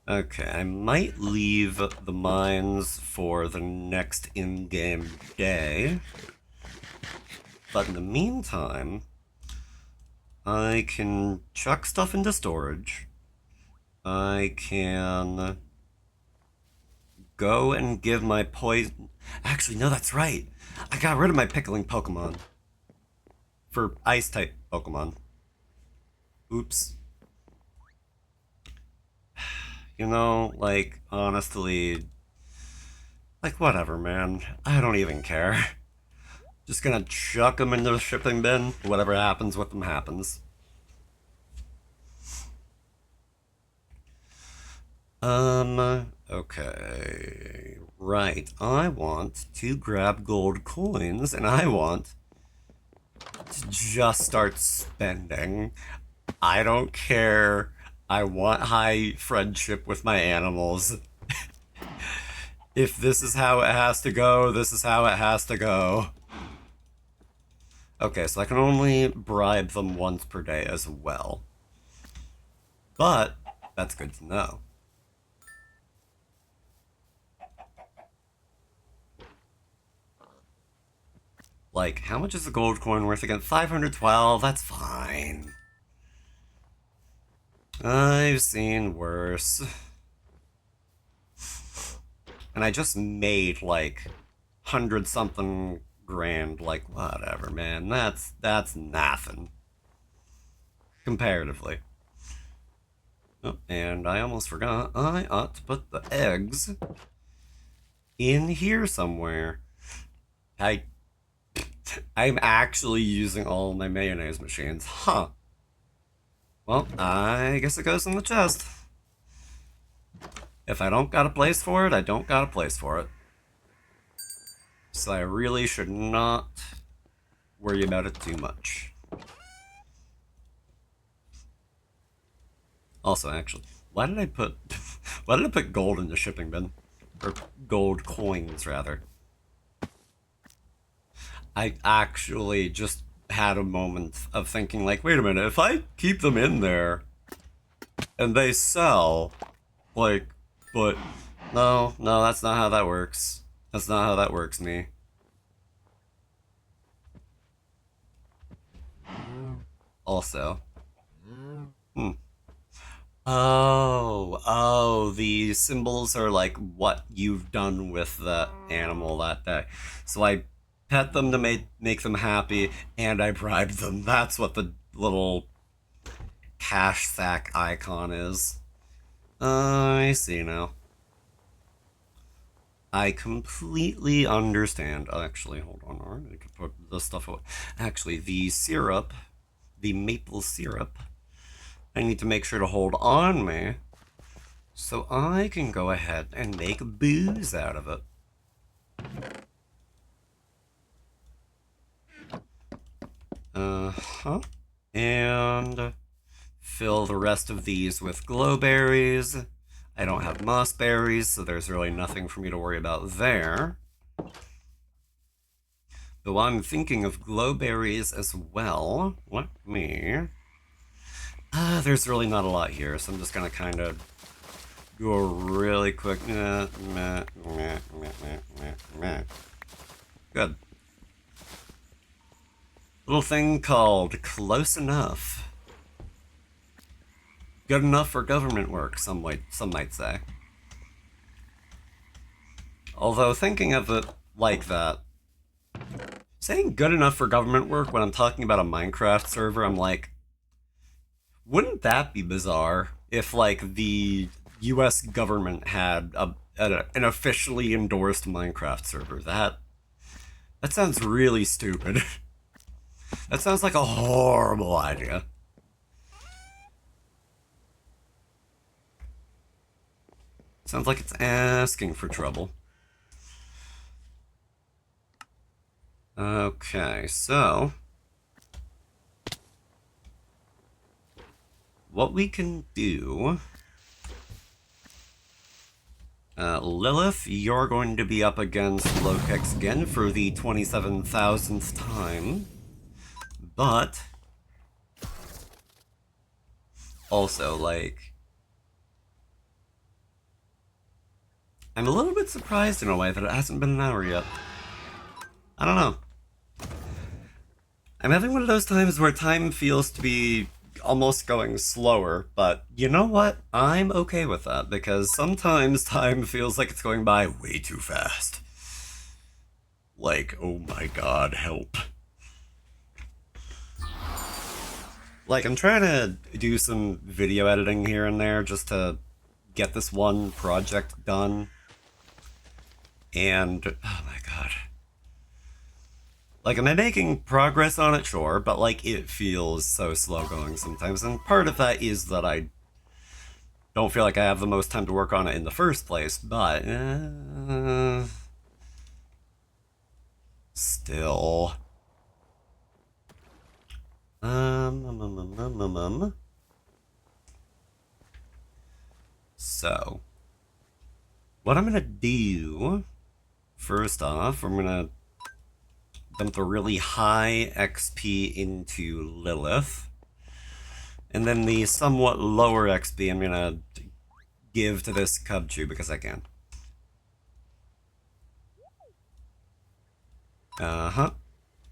Okay, I might leave the mines for the next in-game day. But in the meantime, I can chuck stuff into storage. I can go and give my poison... Actually, no, that's right. I got rid of my pickling Pokemon. For Ice-type Pokemon. Oops. You know, like, honestly... Like, whatever, man. I don't even care. Just gonna chuck them into the shipping bin. Whatever happens with them happens. Okay. Right. I want to grab gold coins, and I want to just start spending. I don't care. I want high friendship with my animals. If this is how it has to go, this is how it has to go. Okay, so I can only bribe them once per day as well. But that's good to know. Like, how much is a gold coin worth again? 512, that's fine. I've seen worse. And I just made, like, 100-something grand. Like, whatever, man. That's nothing. Comparatively. Oh, and I almost forgot. I ought to put the eggs in here somewhere. I'm actually using all my mayonnaise machines. Huh. Well, I guess it goes in the chest. If I don't got a place for it, I don't got a place for it. So I really should not worry about it too much. Also, actually, why did I put gold in the shipping bin? Or gold coins, rather. I actually just had a moment of thinking, like, wait a minute, if I keep them in there and they sell, like, but no, that's not how that works. That's not how that works, me. Also, Oh, the symbols are like what you've done with the animal that day. So I pet them to make them happy, and I bribe them. That's what the little cash sack icon is. I see now. I completely understand. Actually, hold on. I could put the stuff away. Actually, the syrup, the maple syrup, I need to make sure to hold on me so I can go ahead and make booze out of it. And fill the rest of these with glowberries. I don't have mossberries, so there's really nothing for me to worry about there. Though I'm thinking of glowberries as well. Let me... there's really not a lot here, so I'm just gonna kind of go really quick. Good. Little thing called close enough. Good enough for government work, some might say. Although thinking of it like that, saying good enough for government work when I'm talking about a Minecraft server, I'm like, wouldn't that be bizarre if, like, the US government had an officially endorsed Minecraft server? That sounds really stupid. That sounds like a horrible idea. Sounds like it's asking for trouble. Okay, so... what we can do... Lilith, you're going to be up against Lokex again for the 27,000th time. But... also, like... I'm a little bit surprised in a way that it hasn't been an hour yet. I don't know. I'm having one of those times where time feels to be almost going slower, but you know what? I'm okay with that because sometimes time feels like it's going by way too fast. Like, oh my god, help. Like, I'm trying to do some video editing here and there just to get this one project done. And, oh my god. Like, am I making progress on it? Sure, but like, it feels so slow going sometimes. And part of that is that I don't feel like I have the most time to work on it in the first place, but still. So, what I'm gonna do, first off, I'm gonna dump the really high XP into Lilith. And then the somewhat lower XP I'm gonna give to this Cubchoo because I can.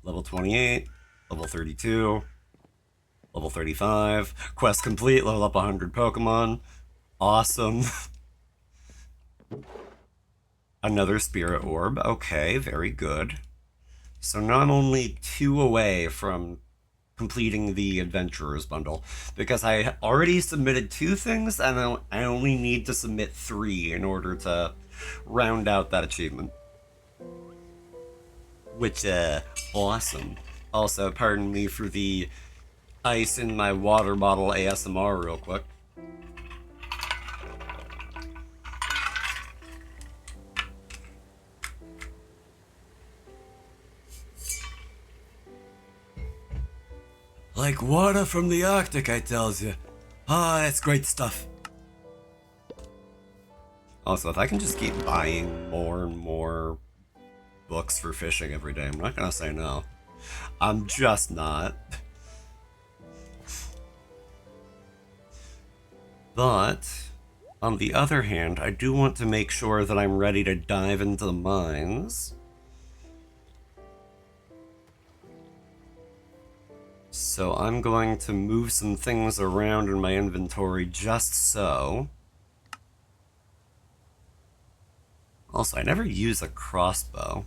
Level 28, level 32, level 35, quest complete, level up 100 Pokemon. Awesome. Another Spirit Orb. Okay, very good. So now I'm only 2 away from completing the Adventurers bundle, because I already submitted 2 things, and I only need to submit 3 in order to round out that achievement. Which, awesome. Also, pardon me for the ice in my water bottle ASMR real quick. Like water from the Arctic, I tells you. Ah, that's great stuff. Also, if I can just keep buying more and more books for fishing every day, I'm not gonna say no. I'm just not. But, on the other hand, I do want to make sure that I'm ready to dive into the mines. So I'm going to move some things around in my inventory just so. Also, I never use a crossbow.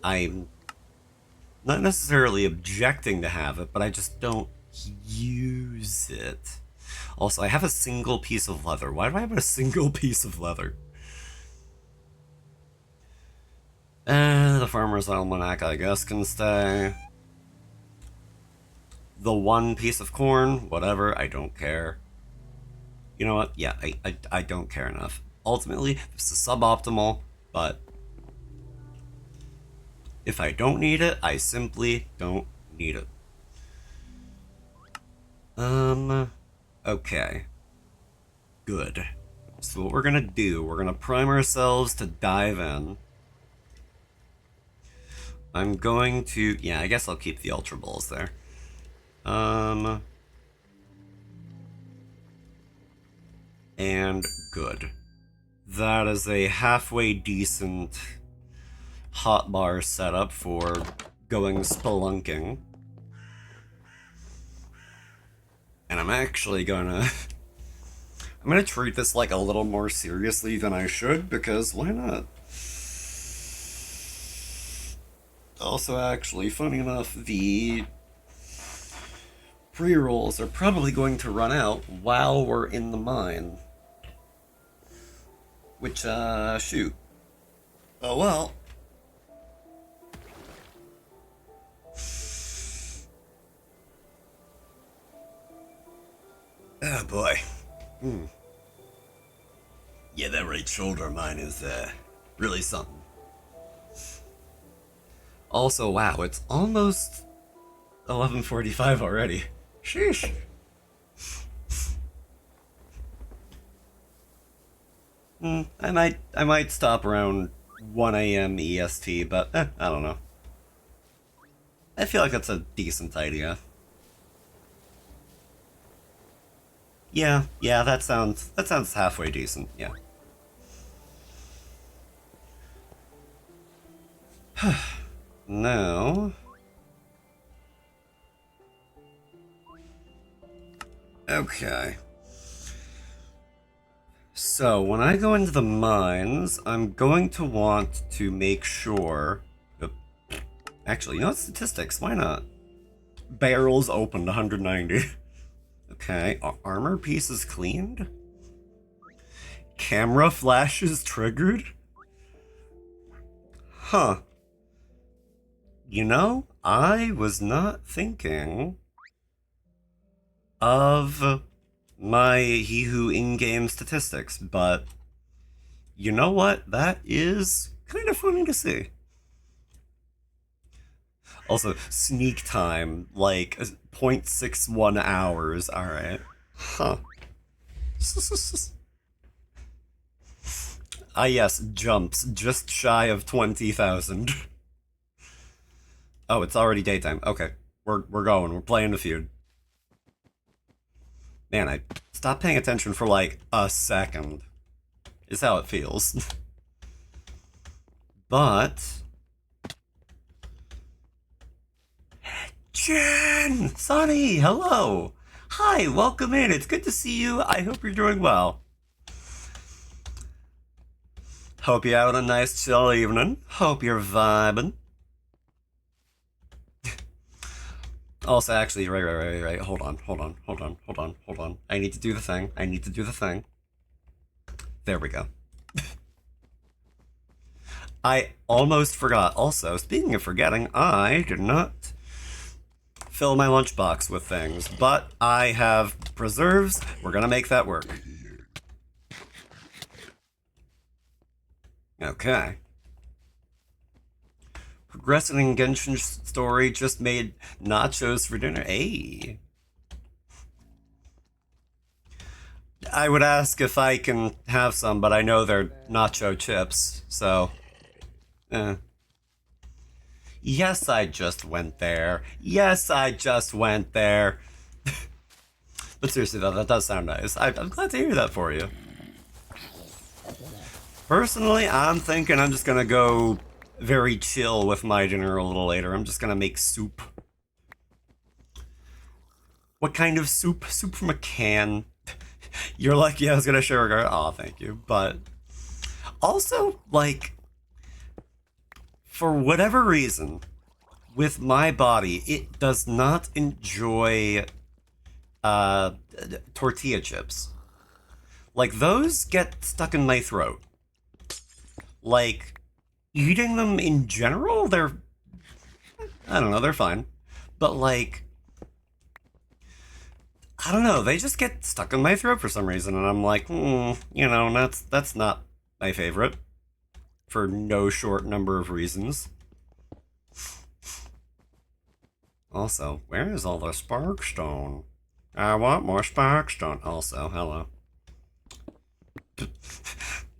I'm not necessarily objecting to have it, but I just don't use it. Also, I have a single piece of leather. Why do I have a single piece of leather? The Farmer's Almanac, I guess, can stay. The 1 piece of corn, whatever, I don't care. You know what? Yeah, I don't care enough. Ultimately, this is suboptimal, but if I don't need it, I simply don't need it. Okay. Good. So what we're gonna do, we're gonna prime ourselves to dive in. I'm going to, yeah, I guess I'll keep the Ultra Balls there. And good. That is a halfway decent hotbar setup for going spelunking. And I'm actually gonna... I'm gonna treat this like a little more seriously than I should, because why not? Also, actually, funny enough, the pre-rolls are probably going to run out while we're in the mine. Which, shoot. Oh well. Oh boy. Yeah, that right shoulder of mine is, really something. Also, wow, it's almost 11:45 already. Sheesh. I might stop around 1 a.m. EST, but I don't know. I feel like that's a decent idea. Yeah, that sounds halfway decent. Yeah. Now, Okay. So, when I go into the mines, I'm going to want to make sure... Actually, you know what? Statistics, why not? Barrels opened, 190. Okay, armor pieces cleaned? Camera flashes triggered? Huh. You know, I was not thinking of my He Who in-game statistics, but you know what? That is kind of funny to see. Also, sneak time, like 0.61 hours. Alright. Huh. Ah, yes, jumps, just shy of 20,000. Oh, it's already daytime. Okay, we're going. We're playing the feud. Man, I stopped paying attention for like a second. Is how it feels. But Jen! Sonny, hello! Hi, welcome in. It's good to see you. I hope you're doing well. Hope you're having a nice chill evening. Hope you're vibing. Also, actually, right. Hold on. I need to do the thing. There we go. I almost forgot. Also, speaking of forgetting, I did not fill my lunchbox with things, but I have preserves. We're gonna make that work. Okay. Progressing in Genshin's story just made nachos for dinner. Hey. I would ask if I can have some, but I know they're nacho chips, so... Yes, I just went there. But seriously, though, that does sound nice. I'm glad to hear that for you. Personally, I'm thinking I'm just gonna go very chill with my dinner a little later. I'm just gonna make soup. What kind of soup? Soup from a can. You're lucky I was gonna share a... Aw, thank you. But also, like, for whatever reason, with my body, it does not enjoy tortilla chips. Like, those get stuck in my throat. Like, eating them in general, they're... I don't know, they're fine. But, like... I don't know, they just get stuck in my throat for some reason, and I'm like, you know, that's not my favorite. For no short number of reasons. Also, where is all the sparkstone? I want more sparkstone. Also, hello.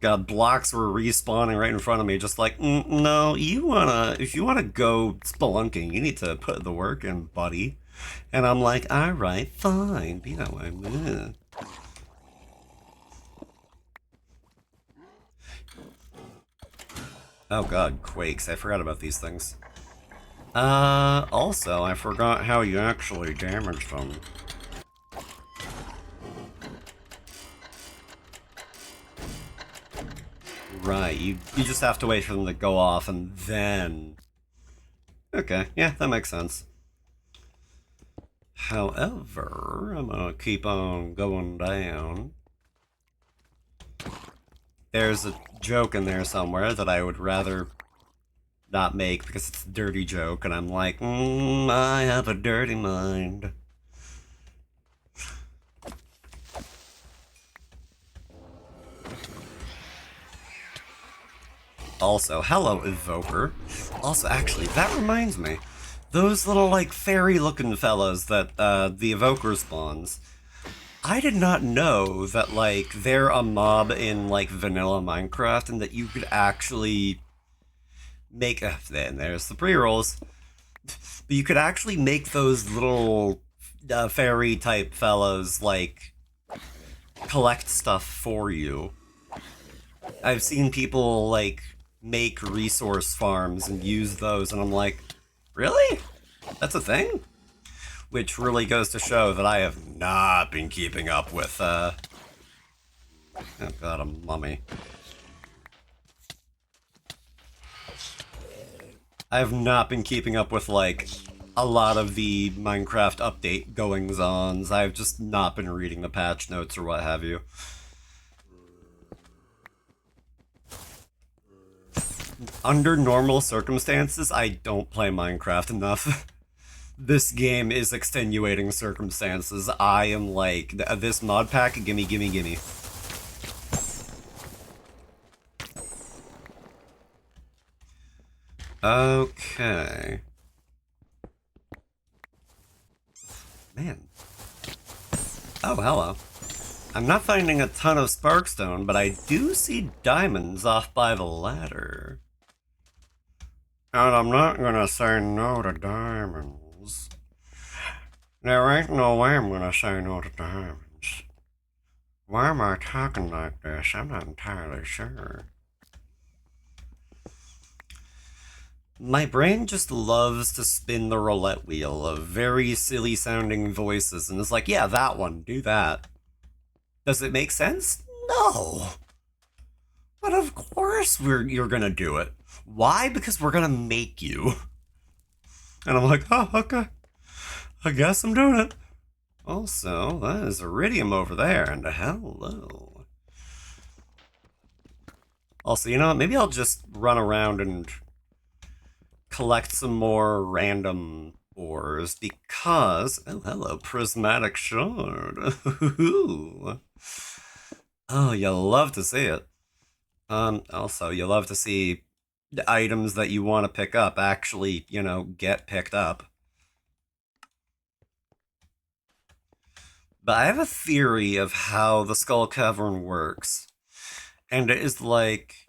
God, blocks were respawning right in front of me, just like, no, if you wanna go spelunking, you need to put the work in, buddy. And I'm like, alright, fine, be that way. Oh god, quakes. I forgot about these things. Also, I forgot how you actually damage them. Right, you just have to wait for them to go off and then... Okay, yeah, that makes sense. However, I'm gonna keep on going down. There's a joke in there somewhere that I would rather not make because it's a dirty joke, and I'm like, I have a dirty mind. Also, hello, Evoker. Also, actually, that reminds me. Those little, like, fairy-looking fellas that, the Evoker spawns. I did not know that, like, they're a mob in, like, vanilla Minecraft, and that you could actually make... then there's the pre-rolls. But you could actually make those little fairy-type fellas, like, collect stuff for you. I've seen people, like, make resource farms and use those, and I'm like, really? That's a thing? which really goes to show that I have not been keeping up with, oh god, a mummy. I have not been keeping up with, like, a lot of the Minecraft update goings-ons. I've just not been reading the patch notes or what have you. Under normal circumstances, I don't play Minecraft enough. This game is extenuating circumstances. I am like, this mod pack, gimme, gimme, gimme. Okay. Man. Oh, hello. I'm not finding a ton of sparkstone, but I do see diamonds off by the ladder. And I'm not gonna say no to diamonds. There ain't no way I'm gonna say no to diamonds. Why am I talking like this? I'm not entirely sure. My brain just loves to spin the roulette wheel of very silly sounding voices and is like, yeah, that one, do that. Does it make sense? No. But of course you're gonna do it. Why? Because we're gonna make you. And I'm like, oh, okay. I guess I'm doing it. Also, that is iridium over there, and hello. Also, you know what? Maybe I'll just run around and collect some more random ores because... Oh, hello, prismatic shard. Oh, you'll love to see it. Also, you'll love to see the items that you want to pick up actually, you know, get picked up. But I have a theory of how the Skull Cavern works. And it is like...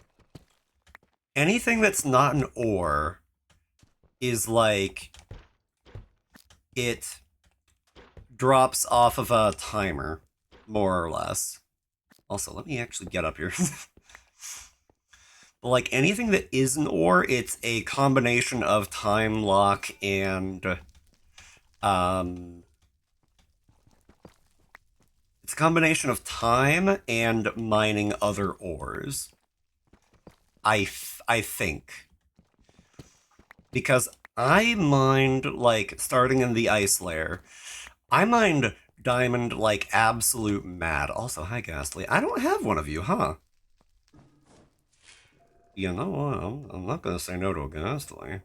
anything that's not an ore is like... it drops off of a timer, more or less. Also, let me actually get up here. Like, anything that is an ore, it's a combination of time lock and... it's a combination of time and mining other ores. I think. Because I mined, like, starting in the ice layer, I mined diamond like absolute mad. Also, hi Ghastly. I don't have one of you, huh? You know what? I'm not gonna say no to a Ghastly.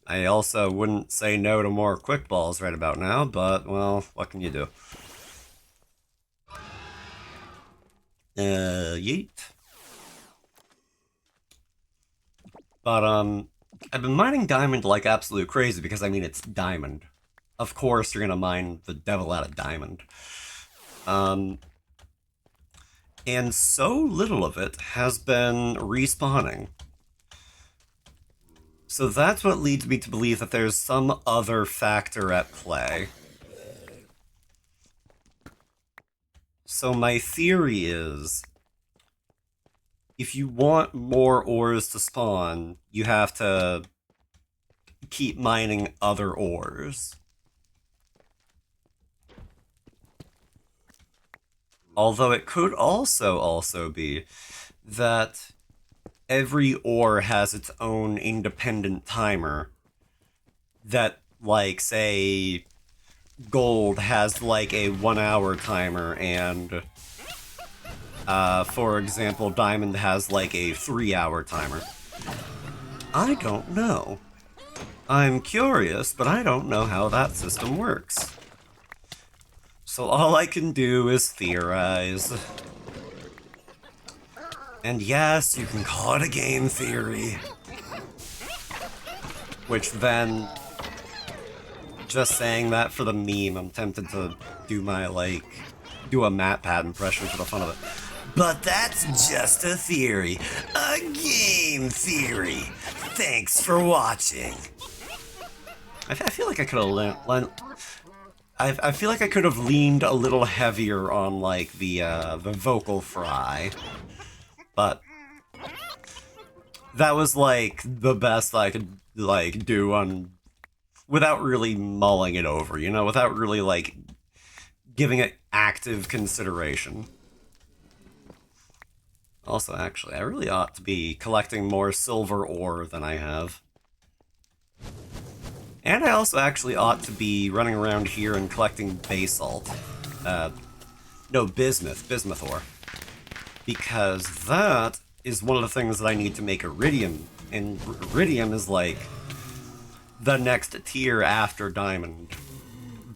I also wouldn't say no to more quick balls right about now, but, well, what can you do? Yeet. But, I've been mining diamond like absolute crazy because, I mean, it's diamond. Of course you're gonna mine the devil out of diamond. And so little of it has been respawning. So that's what leads me to believe that there's some other factor at play. So my theory is, if you want more ores to spawn, you have to keep mining other ores. Although it could also be that every ore has its own independent timer that, like, say, gold has, like, a 1 hour timer, and, for example, diamond has, like, a 3 hour timer. I don't know. I'm curious, but I don't know how that system works. So all I can do is theorize. And yes, you can call it a game theory. Which then, just saying that for the meme, I'm tempted to do my, like, do a MatPat impression for the fun of it. But that's just a theory. A game theory. Thanks for watching. I feel like I could have I feel like I could have leaned a little heavier on, like, the vocal fry. But that was, like, the best I could, like, do on without really mulling it over, you know, without really, like, giving it active consideration. Also, actually, I really ought to be collecting more silver ore than I have. And I also actually ought to be running around here and collecting basalt. No, bismuth ore. Because that is one of the things that I need to make iridium. And iridium is like the next tier after diamond.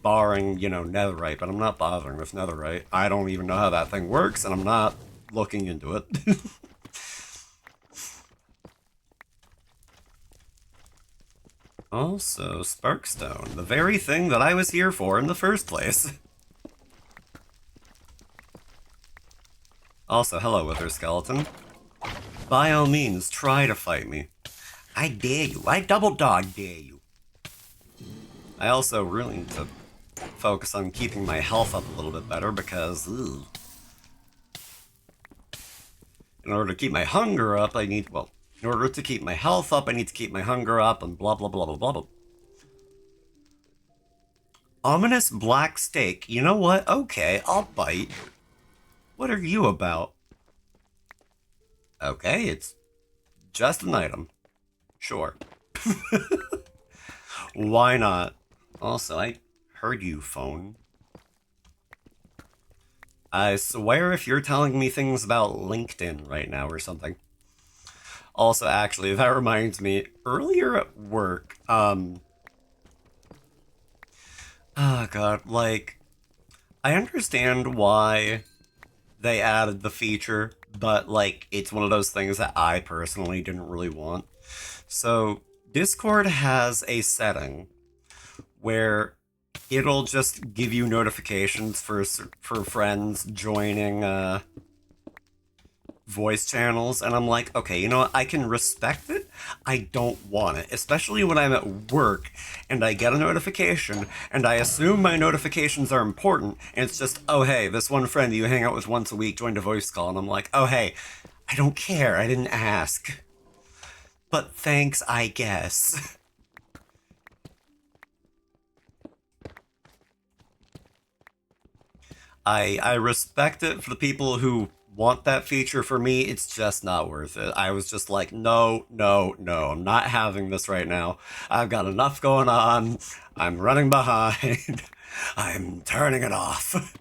Barring, you know, netherite, but I'm not bothering with netherite. I don't even know how that thing works, and I'm not looking into it. Also, Sparkstone, the very thing that I was here for in the first place. Also, hello, Wither Skeleton. By all means, try to fight me. I dare you. I double dog dare you. I also really need to focus on keeping my health up a little bit better because, ugh. In order to keep my hunger up, I need, well, in order to keep my health up, I need to keep my hunger up, and blah, blah, blah, blah, blah, blah. Ominous black steak. You know what? Okay, I'll bite. What are you about? Okay, it's just an item. Sure. Why not? Also, I heard you, phone. I swear if you're telling me things about LinkedIn right now or something. Also, actually, that reminds me, earlier at work, oh god, like, I understand why they added the feature, but, like, it's one of those things that I personally didn't really want. So, Discord has a setting where it'll just give you notifications for friends joining voice channels, and I'm like, okay, you know what, I can respect it, I don't want it, especially when I'm at work and I get a notification and I assume my notifications are important, and it's just, oh hey, this one friend you hang out with once a week joined a voice call, and I'm like, oh hey, I don't care, I didn't ask, but thanks, I guess. I respect it for the people who want that feature. For me, it's just not worth it. I was just like, no, no, no, I'm not having this right now. I've got enough going on. I'm running behind. I'm turning it off.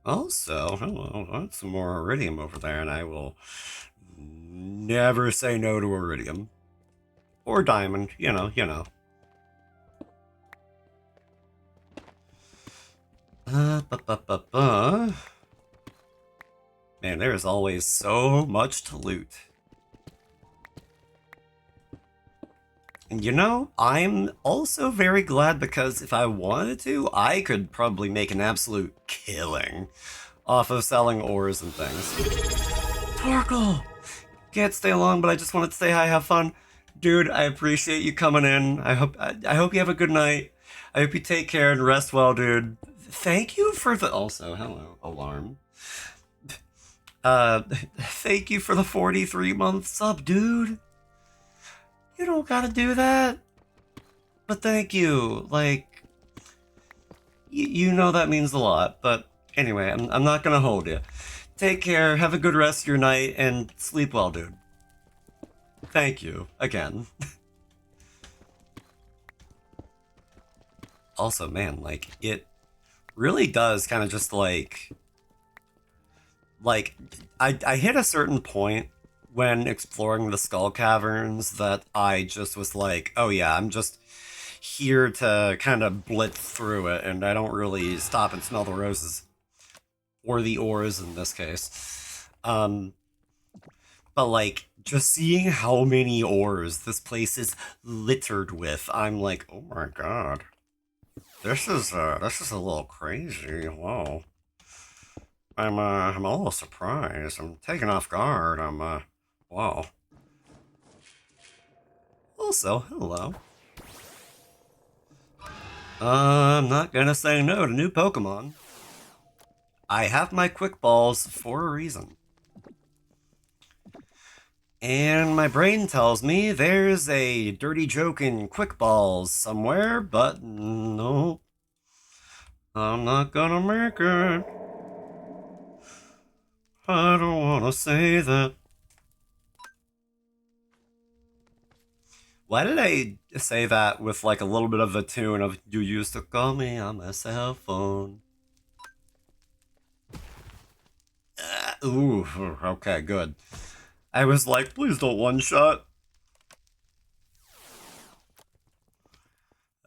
Also, hello, that's some more iridium over there, and I will never say no to iridium. Or diamond, you know, you know. Man, there is always so much to loot. And you know, I'm also very glad because if I wanted to, I could probably make an absolute killing off of selling ores and things. Torkel! Can't stay long, but I just wanted to say hi, have fun. Dude, I appreciate you coming in. I hope you have a good night. I hope you take care and rest well, dude. Thank you for the... Also, hello, alarm. Thank you for the 43-month sub, dude. You don't gotta do that. But thank you. Like, you know that means a lot. But anyway, I'm not gonna hold you. Take care, have a good rest of your night, and sleep well, dude. Thank you, again. Also, man, like, it really does kind of just, like, I hit a certain point when exploring the Skull Caverns that I just was like, oh yeah, I'm just here to kind of blitz through it, and I don't really stop and smell the roses. Or the ores, in this case. But, like, just seeing how many ores this place is littered with, I'm like, oh my god. This is a little crazy. Whoa. I'm a little surprised. I'm taken off guard. Whoa. Also, hello. I'm not gonna say no to new Pokemon. I have my quick balls for a reason. And my brain tells me there's a dirty joke in Quick Balls somewhere, but no, I'm not gonna make it. I don't wanna say that. Why did I say that with like a little bit of a tune of "You used to call me on my cell phone"? Ooh, okay, good. I was like, please don't one shot.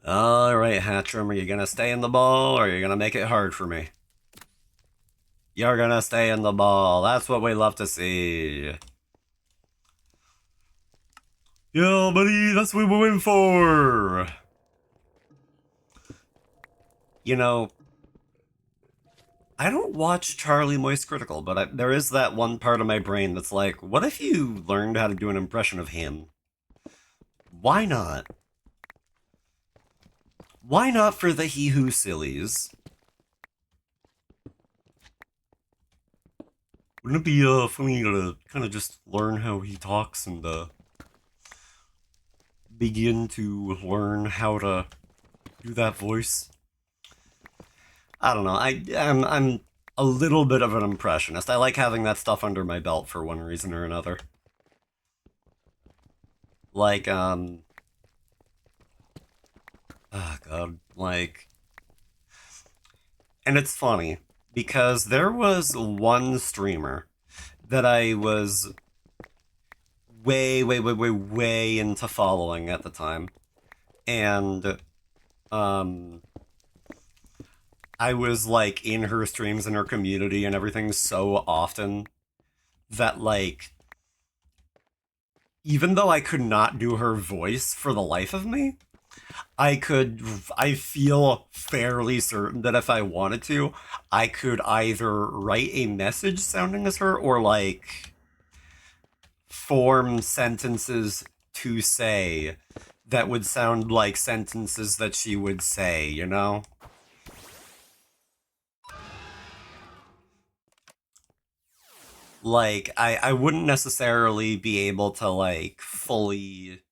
Alright, Hatcham, are you gonna stay in the ball or are you gonna make it hard for me? You're gonna stay in the ball. That's what we love to see. Yeah, buddy, that's what we're in for. You know, I don't watch Charlie Moist Critical, but there is that one part of my brain that's like, what if you learned how to do an impression of him? Why not? Why not for the He Who Sillies? Wouldn't it be funny to kind of just learn how he talks and begin to learn how to do that voice? I don't know. I'm a little bit of an impressionist. I like having that stuff under my belt for one reason or another. Like oh god, like, and it's funny because there was one streamer that I was way into following at the time, and um I was like in her streams and her community and everything so often that like even though I could not do her voice for the life of me, I feel fairly certain that if I wanted to, I could either write a message sounding as her or like form sentences to say that would sound like sentences that she would say, you know? Like, I wouldn't necessarily be able to, like, fully,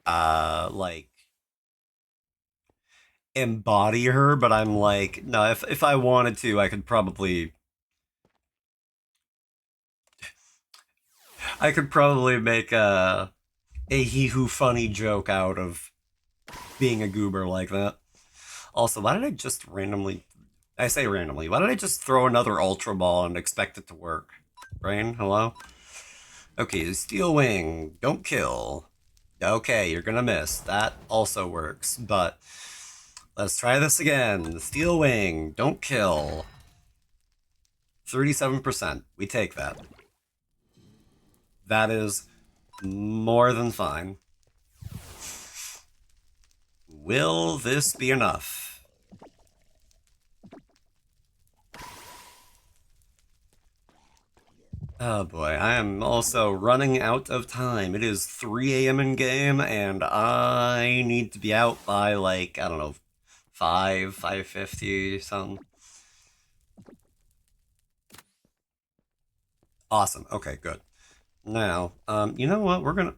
like, embody her, but I'm like, no, if I wanted to, I could probably make a he who funny joke out of being a goober like that. Also, why did I just randomly, I say randomly, why did I just throw another Ultra Ball and expect it to work? Brain, hello? Okay, Steel Wing, don't kill. Okay, you're gonna miss. That also works, but let's try this again. Steel Wing, don't kill. 37%. We take that. That is more than fine. Will this be enough? Oh boy, I am also running out of time. It is 3 a.m. in game, and I need to be out by, like, I don't know, 5:50, something. Awesome. Okay, good. Now, you know what? We're gonna...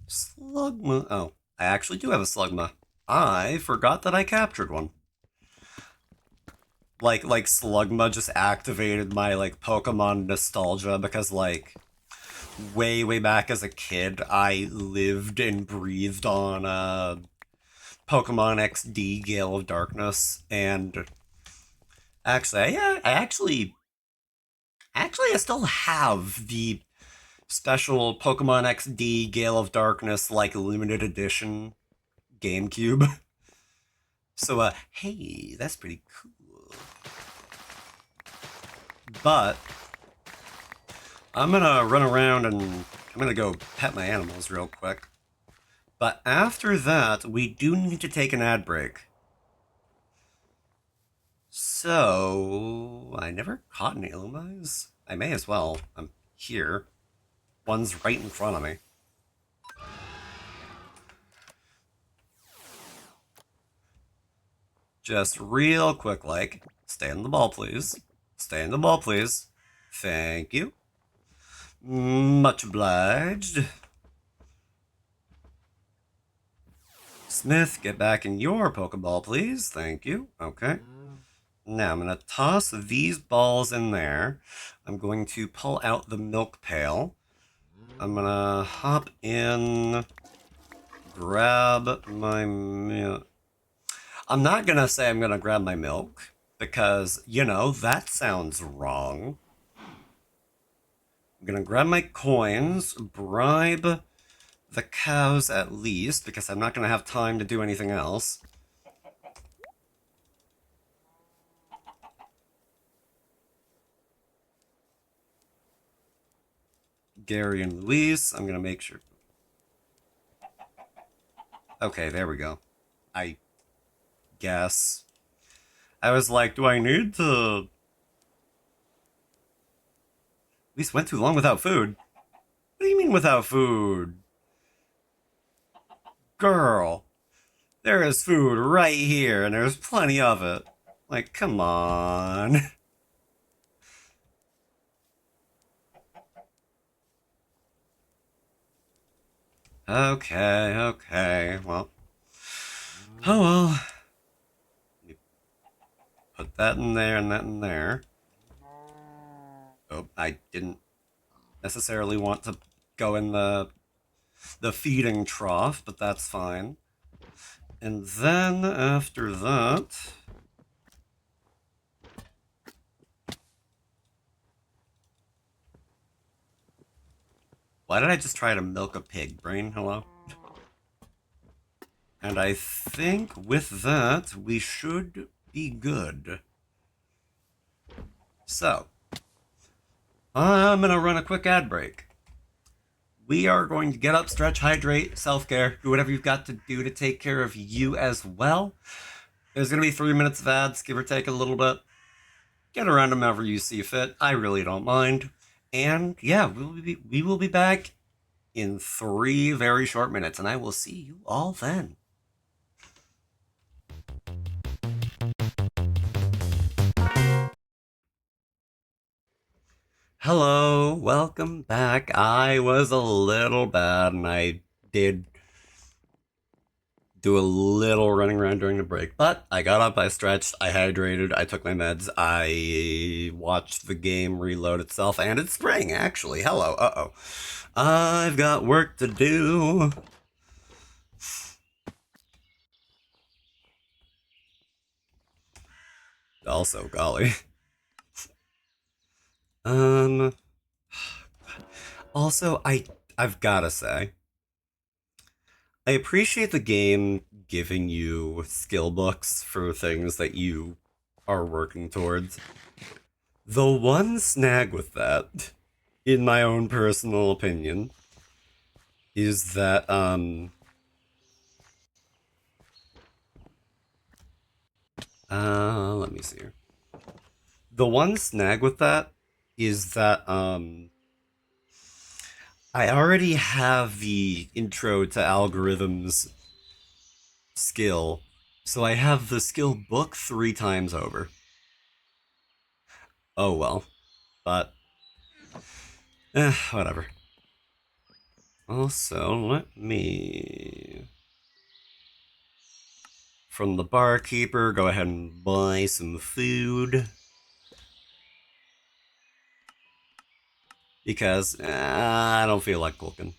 Slugma... Oh, I actually do have a Slugma. I forgot that I captured one. Like Slugma just activated my, like, Pokemon nostalgia because, like, way back as a kid, I lived and breathed on, Pokemon XD Gale of Darkness, and actually, yeah, I still have the special Pokemon XD Gale of Darkness, like, limited edition GameCube. So, hey, that's pretty cool. But I'm gonna run around and I'm gonna go pet my animals real quick. But after that, we do need to take an ad break. So, I never caught any Illumines. I may as well. I'm here. One's right in front of me. Just real quick, like, stay in the ball, please. Stay in the ball, please. Thank you. Much obliged. Smith, get back in your Pokeball, please. Thank you. Okay. Now I'm going to toss these balls in there. I'm going to pull out the milk pail. I'm going to hop in, grab my milk. I'm not going to say I'm going to grab my milk because, you know, that sounds wrong. I'm going to grab my coins, bribe the cows at least, because I'm not going to have time to do anything else. Gary and Luis, I'm going to make sure. Okay, there we go. I guess. I was like, do I need to... Luis went too long without food. What do you mean without food? Girl, there is food right here, and there's plenty of it. Like, come on. Okay, well. Oh well. Put that in there and that in there. Oh, I didn't necessarily want to go in the feeding trough, but that's fine. And then after that... Why did I just try to milk a pig, brain? Hello? And I think with that, we should be good. So, I'm going to run a quick ad break. We are going to get up, stretch, hydrate, self-care, do whatever you've got to do to take care of you as well. There's going to be 3 minutes of ads, give or take a little bit. Get around them however you see fit. I really don't mind. And yeah, we will be back in 3 very short minutes, and I will see you all then. Hello, welcome back. I was a little bad, and I did do a little running around during the break, but I got up, I stretched, I hydrated, I took my meds, I watched the game reload itself, and it's spring, actually. Hello, uh-oh. I've got work to do. Also, golly. Also, I've gotta say, I appreciate the game giving you skill books for things that you are working towards. The one snag with that, in my own personal opinion, is that, let me see here. The one snag with that is that, I already have the intro to algorithms skill, so I have the skill book 3 times over. Oh well, but whatever. Also, let me, from the barkeeper, go ahead and buy some food. Because I don't feel like cooking.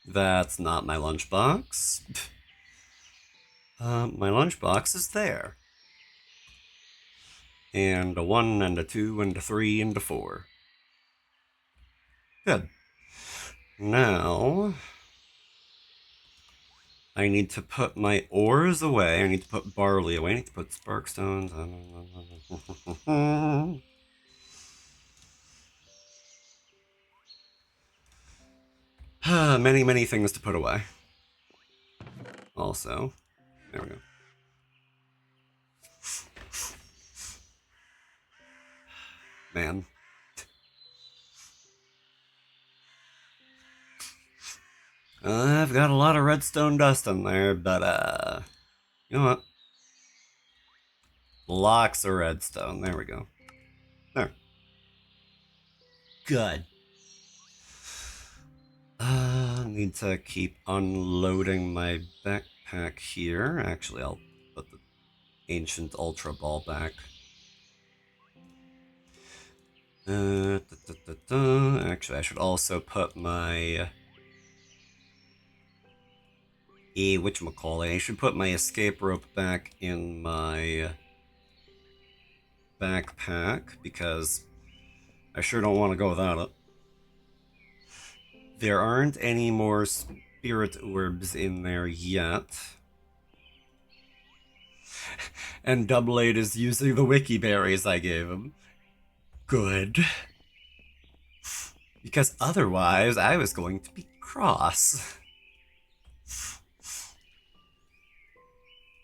That's not my lunchbox. My lunchbox is there. And a 1, and a 2, and a 3, and a 4. Good. Now, I need to put my ores away. I need to put barley away. I need to put sparkstones. Many, many things to put away. Also, there we go. Man. I've got a lot of redstone dust in there, but, you know what? Lots of redstone. There we go. There. Good. Need to keep unloading my backpack here. Actually, I'll put the ancient Ultra Ball back. Actually, I should also put my... whatchamacallit? I should put my escape rope back in my backpack, because I sure don't want to go without it. There aren't any more spirit orbs in there yet. And Double 8 is using the wiki berries I gave him. Good. Because otherwise, I was going to be cross.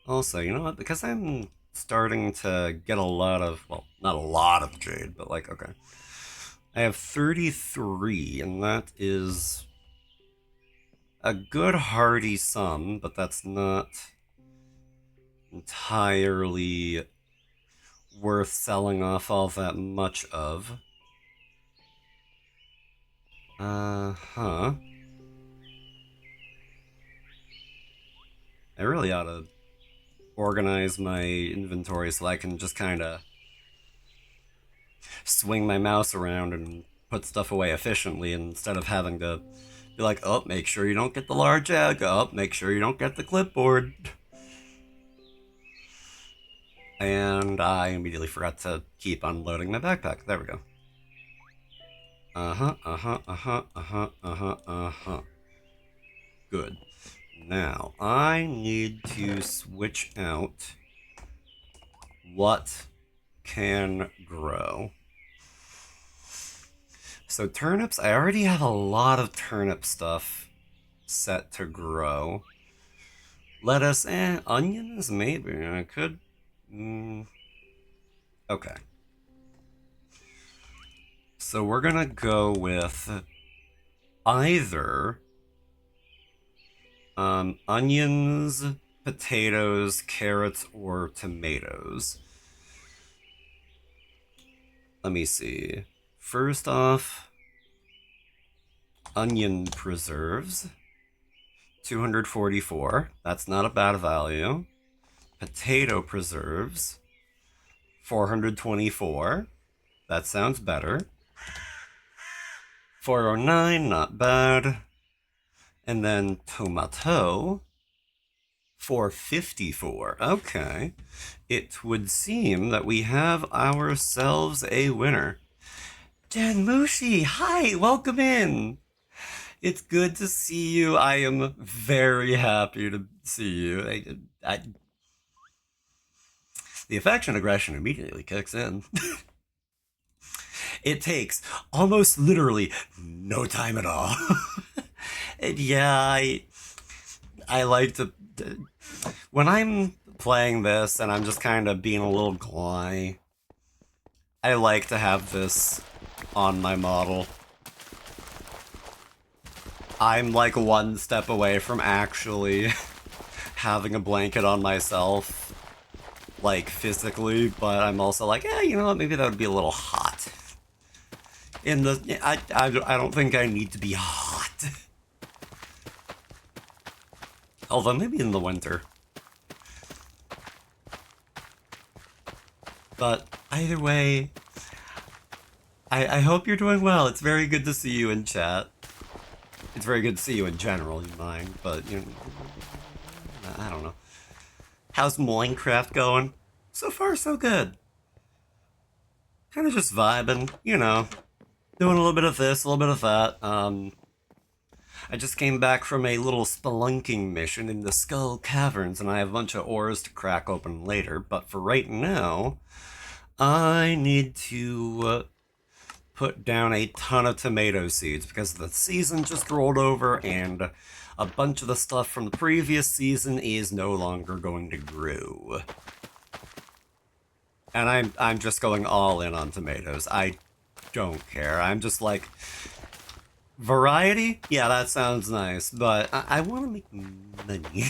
Also, you know what? Because I'm starting to get a lot of, well, not a lot of jade, but like, okay. I have 33, and that is a good hearty sum, but that's not entirely worth selling off all that much of. I really ought to organize my inventory so I can just kind of swing my mouse around and put stuff away efficiently instead of having to be like, oh, make sure you don't get the large egg, oh, make sure you don't get the clipboard. And I immediately forgot to keep unloading my backpack. There we go. Good. Now, I need to switch out what can grow. So turnips, I already have a lot of turnip stuff set to grow. Lettuce, onions, maybe. I could... Okay. So we're gonna go with either onions, potatoes, carrots, or tomatoes. Let me see. First off, onion preserves, 244. That's not a bad value. Potato preserves, 424. That sounds better. 409, not bad. And then tomato, 454. Okay. It would seem that we have ourselves a winner. Dan Mushi, hi, welcome in. It's good to see you. I am very happy to see you. The affection aggression immediately kicks in. It takes almost literally no time at all. And yeah, I like to... When I'm playing this and I'm just kind of being a little gly, I like to have this on my model. I'm like one step away from actually having a blanket on myself, like physically, but I'm also like, yeah, you know what, maybe that would be a little hot. I don't think I need to be hot. Although maybe in the winter. But either way, I hope you're doing well. It's very good to see you in chat. It's very good to see you in general, you mind, but, you know, I don't know. How's Minecraft going? So far, so good. Kind of just vibing, you know. Doing a little bit of this, a little bit of that. I just came back from a little spelunking mission in the Skull Caverns, and I have a bunch of ores to crack open later, but for right now, I need to put down a ton of tomato seeds because the season just rolled over and a bunch of the stuff from the previous season is no longer going to grow. And I'm just going all in on tomatoes. I don't care. I'm just like, variety? Yeah, that sounds nice, but I want to make money.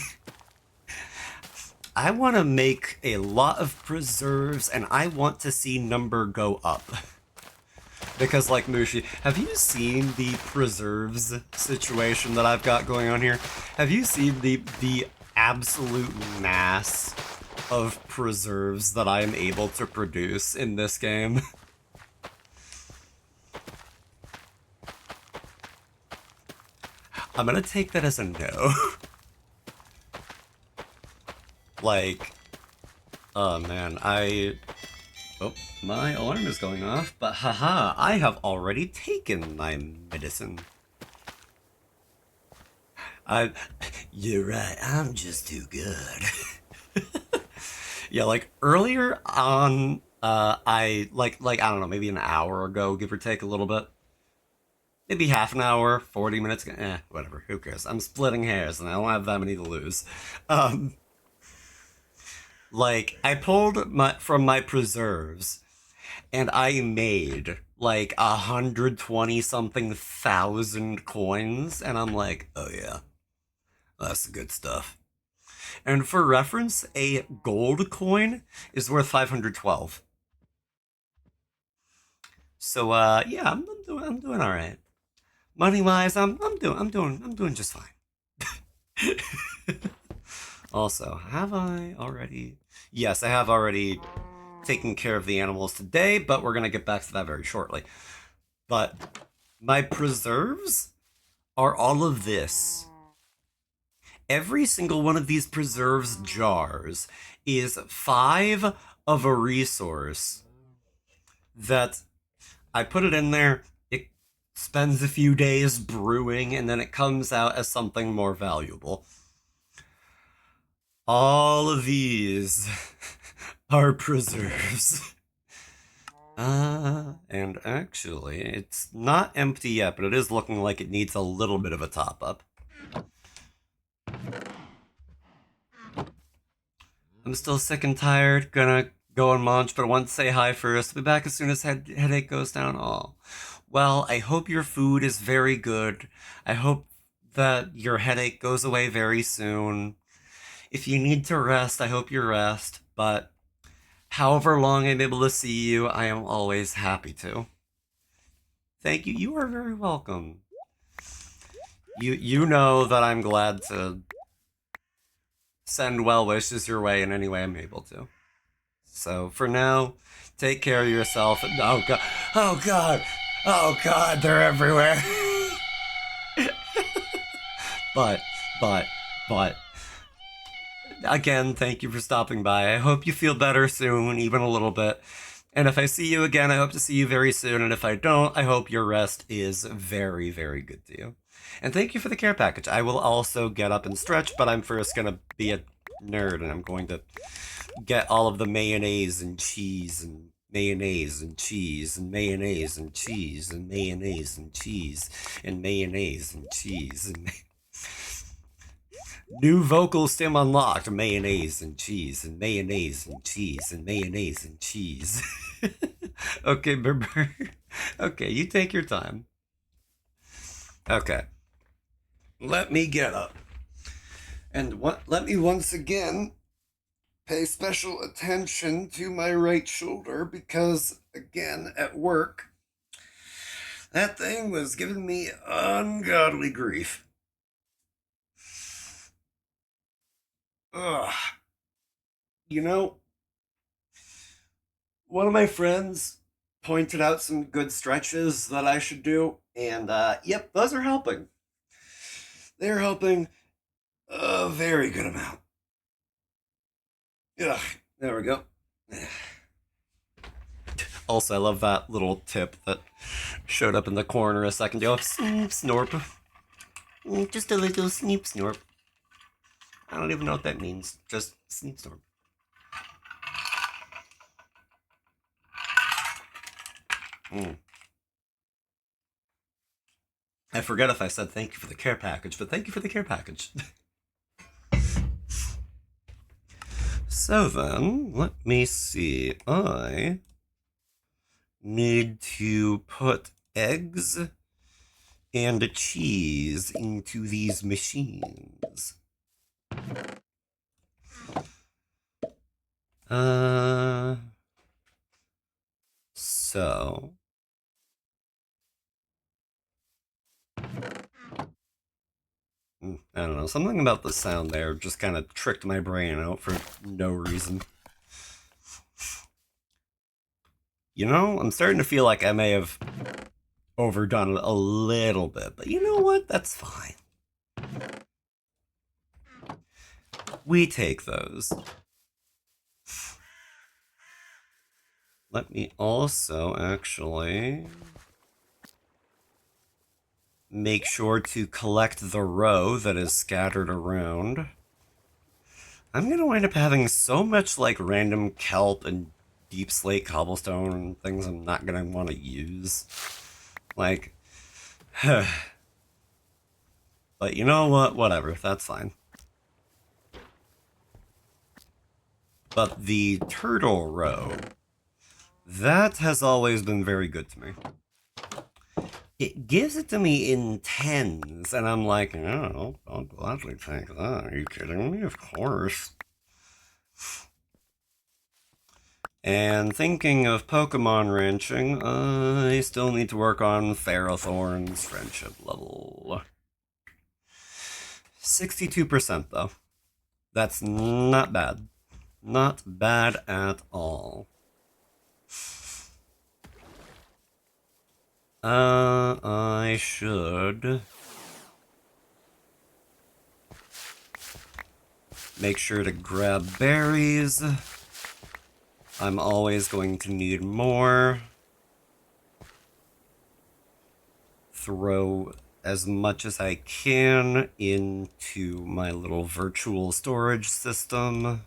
I want to make a lot of preserves, and I want to see number go up. Because, like, Mushi, have you seen the preserves situation that I've got going on here? Have you seen the absolute mass of preserves that I am able to produce in this game? I'm gonna take that as a no. Like, oh man, oh, my alarm is going off, but haha, I have already taken my medicine. You're right, I'm just too good. Yeah, like earlier on, I I don't know, maybe an hour ago, give or take a little bit. Maybe half an hour, 40 minutes, whatever, who cares? I'm splitting hairs and I don't have that many to lose. Um, like, I pulled from my preserves and I made like 120 something thousand coins, and I'm like, oh yeah, that's the good stuff. And for reference, a gold coin is worth 512. So yeah, I'm doing all right. Money wise, I'm doing just fine. Also, have I already? Yes, I have already taken care of the animals today, but we're gonna get back to that very shortly. But my preserves are all of this. Every single one of these preserves jars is 5 of a resource that I put it in there, it spends a few days brewing, and then it comes out as something more valuable. All of these are preserves. And actually, it's not empty yet, but it is looking like it needs a little bit of a top-up. I'm still sick and tired, gonna go and munch, but I want to say hi first. I'll be back as soon as headache goes down. Oh, well, I hope your food is very good. I hope that your headache goes away very soon. If you need to rest, I hope you rest, but however long I'm able to see you, I am always happy to. Thank you. You are very welcome. You know that I'm glad to send well wishes your way in any way I'm able to. So for now, take care of yourself. Oh god. Oh god. Oh god, they're everywhere. but but again, thank you for stopping by. I hope you feel better soon, even a little bit. And if I see you again, I hope to see you very soon. And if I don't, I hope your rest is very, very good to you. And thank you for the care package. I will also get up and stretch, but I'm first going to be a nerd, and I'm going to get all of the mayonnaise and cheese and mayonnaise and cheese and mayonnaise and cheese and mayonnaise and cheese and mayonnaise and cheese and new vocal stem unlocked. Mayonnaise and cheese and mayonnaise and cheese and mayonnaise and cheese. Okay, Berber. Okay, you take your time. Okay. Let me get up. And let me once again pay special attention to my right shoulder, because, again, at work, that thing was giving me ungodly grief. Ugh. You know, one of my friends pointed out some good stretches that I should do, and yep, those are helping. They're helping a very good amount. Ugh, there we go. Also, I love that little tip that showed up in the corner a second ago. Snoop snorp. Just a little sneep snorp. I don't even know what that means. Just sneep snorp. I forget if I said thank you for the care package, but thank you for the care package. So then, let me see. I need to put eggs and cheese into these machines. Uh, so I don't know. Something about the sound there just kind of tricked my brain out for no reason. You know, I'm starting to feel like I may have overdone it a little bit, but you know what? That's fine. We take those. Let me also actually make sure to collect the row that is scattered around. I'm gonna wind up having so much like random kelp and deep slate cobblestone and things I'm not gonna want to use. Like, but you know what? Whatever, that's fine. But the turtle row, that has always been very good to me. It gives it to me in tens, and I'm like, oh, I'll gladly take that. Are you kidding me? Of course. And thinking of Pokemon ranching, I still need to work on Ferrothorn's friendship level. 62% though. That's not bad. Not bad at all. I should make sure to grab berries. I'm always going to need more. Throw as much as I can into my little virtual storage system.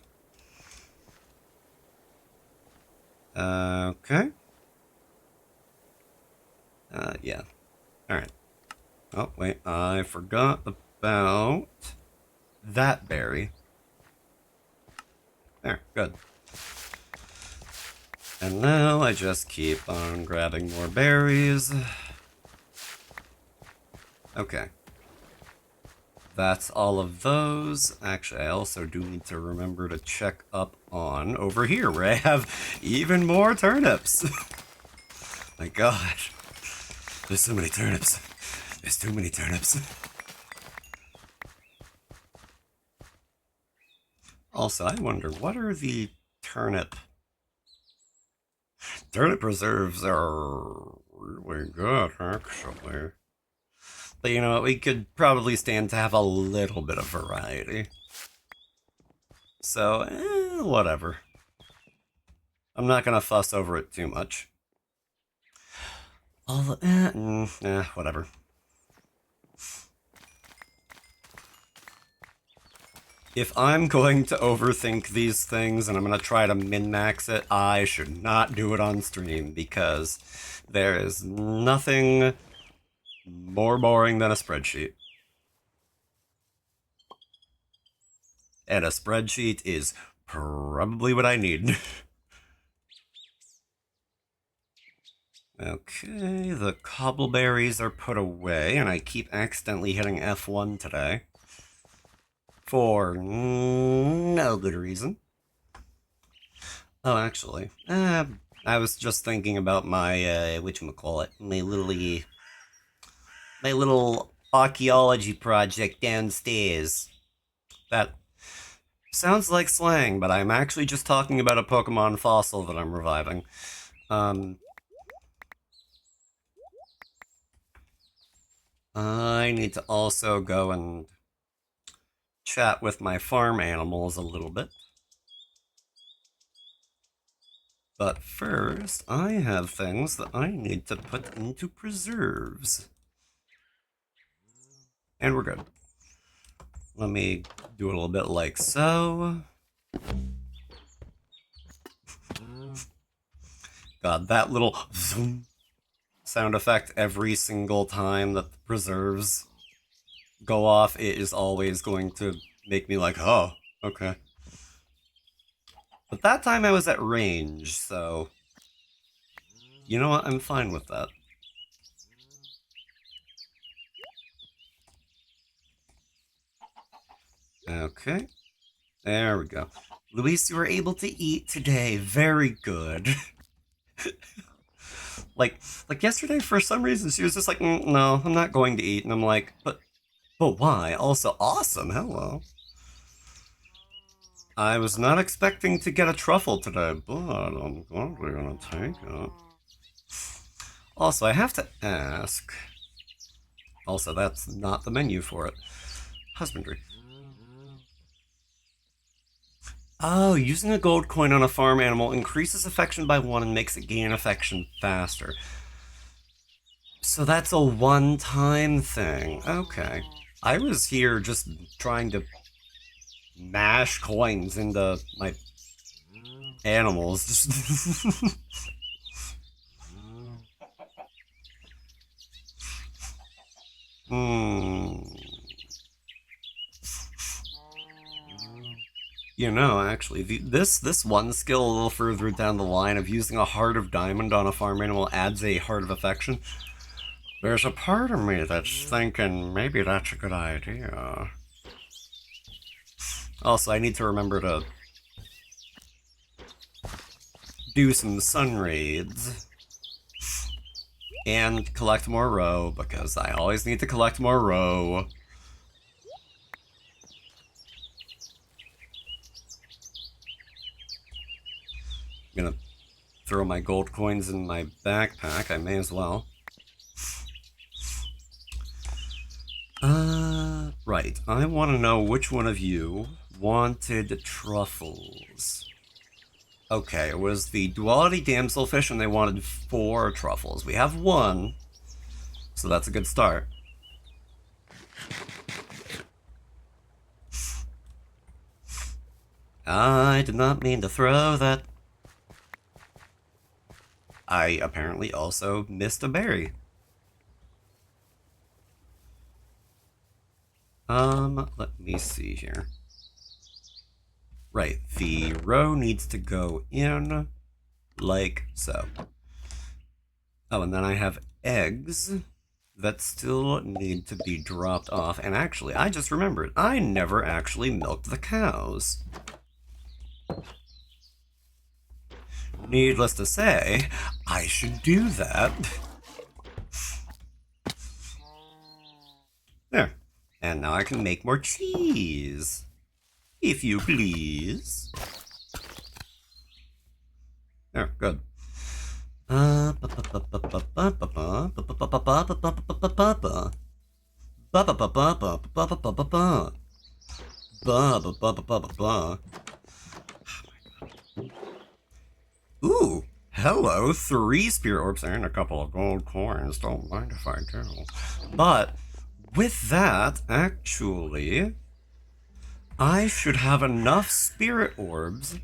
Okay. Yeah. Alright. Oh, wait, I forgot about that berry. There, good. And now I just keep on grabbing more berries. Okay. That's all of those. Actually, I also do need to remember to check up on over here, where I have even more turnips. My gosh. There's so many turnips. There's too many turnips. Also, I wonder, what are the turnip preserves are really good, actually. But you know what, we could probably stand to have a little bit of variety. So, whatever. I'm not gonna fuss over it too much. Whatever. If I'm going to overthink these things and I'm going to try to min-max it, I should not do it on stream because there is nothing more boring than a spreadsheet. And a spreadsheet is probably what I need. Okay, the cobbleberries are put away, and I keep accidentally hitting F1 today. For no good reason. Oh, actually, I was just thinking about my, whatchamacallit, my little archaeology project downstairs. That sounds like slang, but I'm actually just talking about a Pokemon fossil that I'm reviving. I need to also go and chat with my farm animals a little bit. But first, I have things that I need to put into preserves. And we're good. Let me do it a little bit like so. God, that little zoom sound effect every single time that the preserves go off, it is always going to make me like, oh, okay. But that time I was at range, so you know what? I'm fine with that. Okay. There we go. Luis, you were able to eat today. Very good. like, like yesterday, for some reason, she was just like, no, I'm not going to eat. And I'm like, but why? Also, awesome. Hello. I was not expecting to get a truffle today, but I'm gladly gonna take it. Also, I have to ask. Also, that's not the menu for it. Husbandry. Oh, using a gold coin on a farm animal increases affection by 1 and makes it gain affection faster. So that's a one-time thing. Okay. I was here just trying to mash coins into my animals. Hmm. You know, actually, this one skill a little further down the line of using a heart of diamond on a farm animal adds a heart of affection. There's a part of me that's thinking maybe that's a good idea. Also, I need to remember to do some sun raids and collect more roe, because I always need to collect more roe. I'm gonna throw my gold coins in my backpack. I may as well. Right. I want to know which one of you wanted truffles. Okay, it was the duality damselfish, and they wanted 4 truffles. We have 1, so that's a good start. I did not mean to throw that. I apparently also missed a berry. Let me see here. Right, the row needs to go in like so. Oh, and then I have eggs that still need to be dropped off. And actually, I just remembered, I never actually milked the cows. Needless to say, I should do that. There. And now I can make more cheese. If you please. There, good. Ooh, hello, 3 spirit orbs and a couple of gold coins. Don't mind if I do. But with that, actually, I should have enough spirit orbs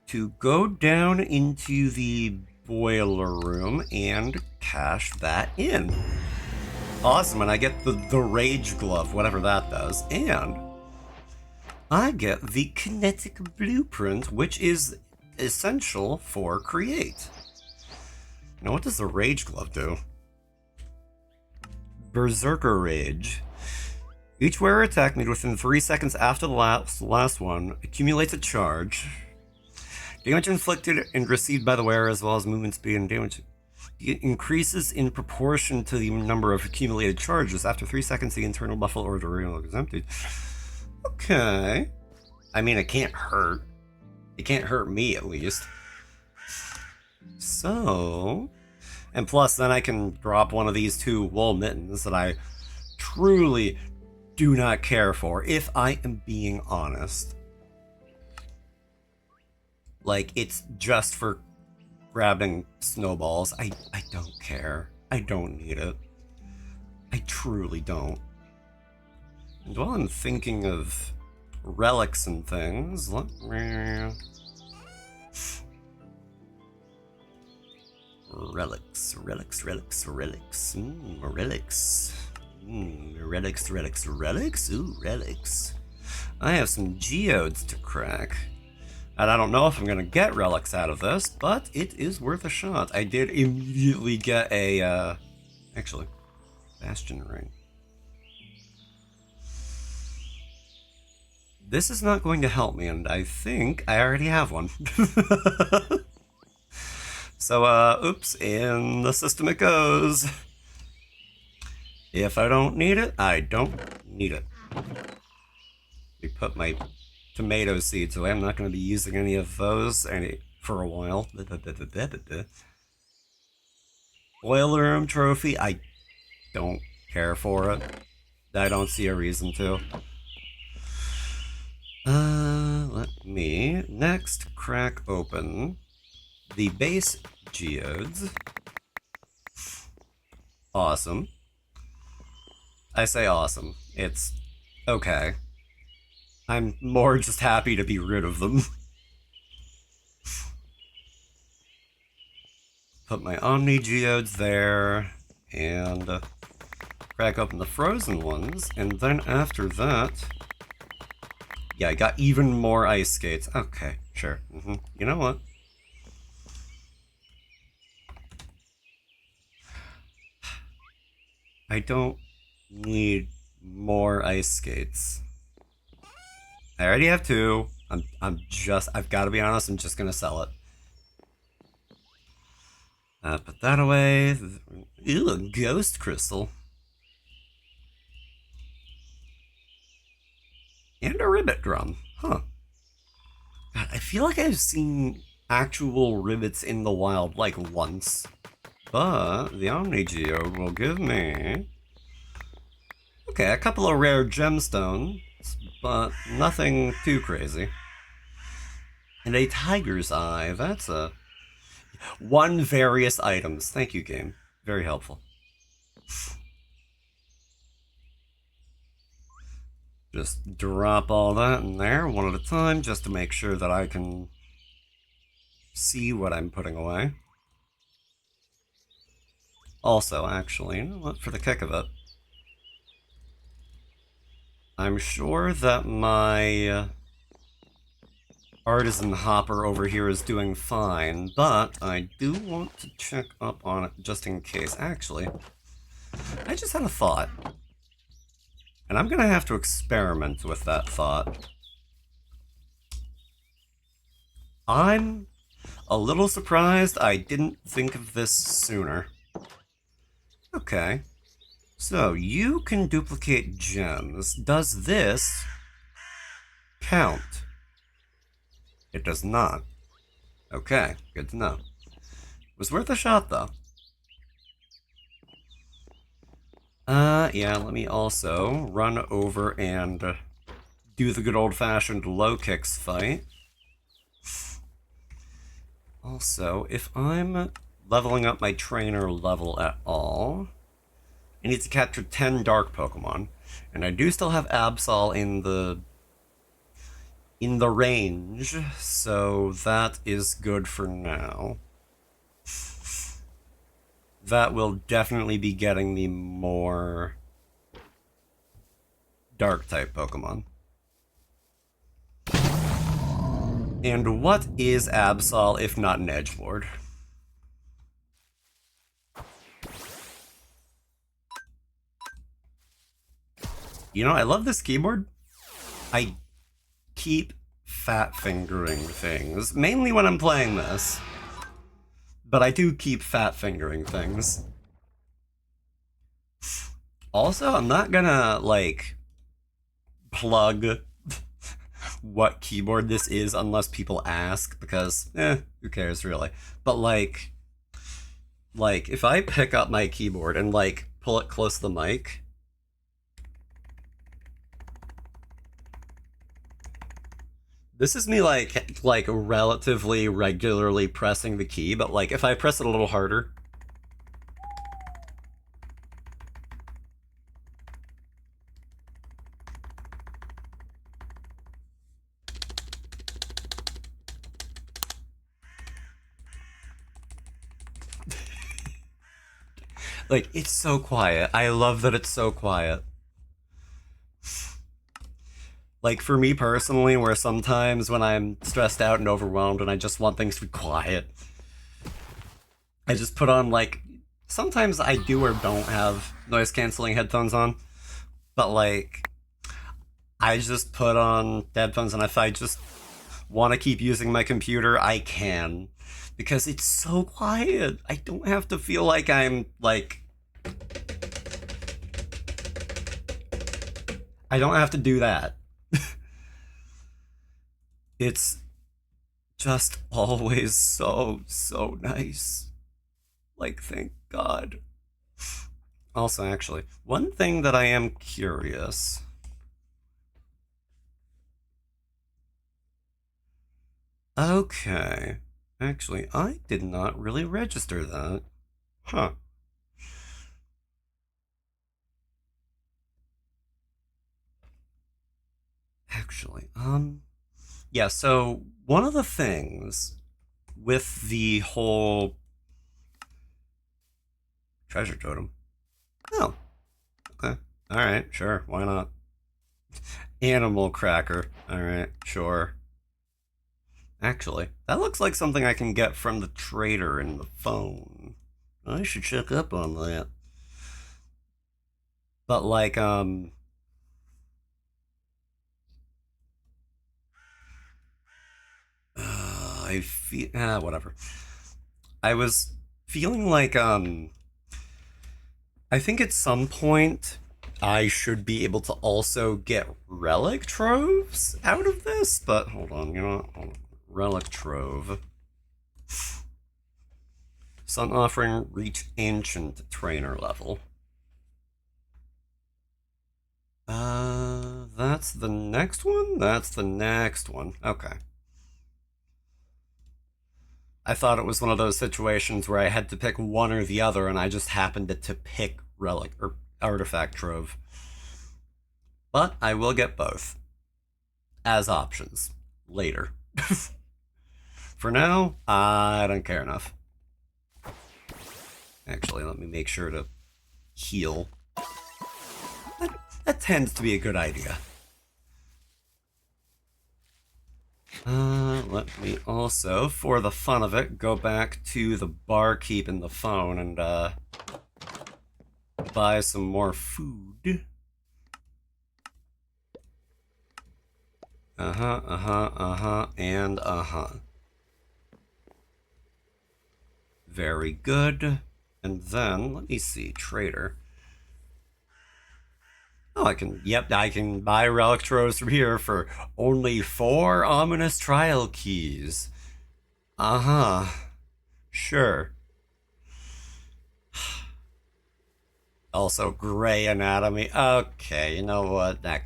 to go down into the boiler room and cash that in. Awesome, and I get the rage glove, whatever that does, and I get the kinetic blueprint, which is essential for create. Now, what does the rage glove do? Berserker Rage. Each wearer attack made within 3 seconds after the last one accumulates a charge. Damage inflicted and received by the wearer, as well as movement speed and damage, it increases in proportion to the number of accumulated charges. After 3 seconds, the internal buffer or the real is emptied. Okay. I mean, it can't hurt. It can't hurt me, at least. So... And plus, then I can drop one of these 2 wool mittens that I truly do not care for, if I am being honest. Like, it's just for grabbing snowballs. I don't care. I don't need it. I truly don't. And while I'm thinking of relics and things, let me... Relics. Ooh, relics. I have some geodes to crack. And I don't know if I'm going to get relics out of this, but it is worth a shot. I did immediately get a, actually, Bastion Ring. This is not going to help me, and I think I already have one. So, oops, in the system it goes. If I don't need it, I don't need it. We put my tomato seeds away. I'm not going to be using any of those for a while. Boiler room trophy, I don't care for it. I don't see a reason to. Let me next crack open the base geodes. Awesome. I say awesome. It's okay. I'm more just happy to be rid of them. Put my Omni Geodes there, and crack open the frozen ones, and then after that... Yeah, I got even more ice skates. Okay, sure. You know what? I don't need more ice skates. I already have 2. I've got to be honest, I'm just gonna sell it. Put that away. Ew, a ghost crystal. And a ribbit drum. Huh. God, I feel like I've seen actual ribbits in the wild, like, once. But the Omni Geode will give me... Okay, a couple of rare gemstones, but nothing too crazy. And a tiger's eye. That's a... 1 various items. Thank you, game. Very helpful. Just drop all that in there one at a time just to make sure that I can see what I'm putting away. Also, actually, you know what? For the kick of it, I'm sure that my artisan hopper over here is doing fine, but I do want to check up on it just in case. Actually, I just had a thought. And I'm gonna have to experiment with that thought. I'm a little surprised I didn't think of this sooner. Okay. So, you can duplicate gems. Does this count? It does not. Okay, good to know. Was worth a shot, though. Yeah, let me also run over and do the good old-fashioned low kicks fight. Also, if I'm leveling up my trainer level at all, I need to capture 10 dark Pokemon, and I do still have Absol in the range, so that is good for now. That will definitely be getting me more Dark-type Pokemon. And what is Absol if not an edgelord? You know, I love this keyboard. I keep fat-fingering things, mainly when I'm playing this. But I do keep fat-fingering things. Also, I'm not gonna, like, plug what keyboard this is unless people ask, because, who cares, really? But, like, if I pick up my keyboard and, like, pull it close to the mic... This is me, like relatively regularly pressing the key, but, like, if I press it a little harder... Like, it's so quiet. I love that it's so quiet. Like, for me personally, where sometimes when I'm stressed out and overwhelmed and I just want things to be quiet, I just put on, like, sometimes I do or don't have noise-canceling headphones on, but, like, I just put on headphones, and if I just want to keep using my computer, I can. Because it's so quiet. I don't have to feel like I'm, like... I don't have to do that. It's just always so nice. Like, thank God. Also, actually, one thing that I am curious... Okay. Actually, I did not really register that. Huh. Actually, yeah, so one of the things with the whole treasure totem. Oh, okay. All right, sure. Why not? Animal cracker. All right, sure. Actually, that looks like something I can get from the trader in the phone. I should check up on that. But like, I feel whatever. I was feeling like I think at some point I should be able to also get relic troves out of this, but hold on, you know, relic trove. Sun offering reach ancient trainer level. That's the next one? That's the next one. Okay. I thought it was one of those situations where I had to pick one or the other, and I just happened to pick relic or artifact trove. But I will get both as options later. For now, I don't care enough. Actually, let me make sure to heal. That tends to be a good idea. Let me also, for the fun of it, go back to the barkeep in the phone and buy some more food. And Very good. And then, let me see, trader. Oh, I can buy relic troves from here for only 4 ominous trial keys. Sure. Also, gray anatomy. Okay, you know what? That.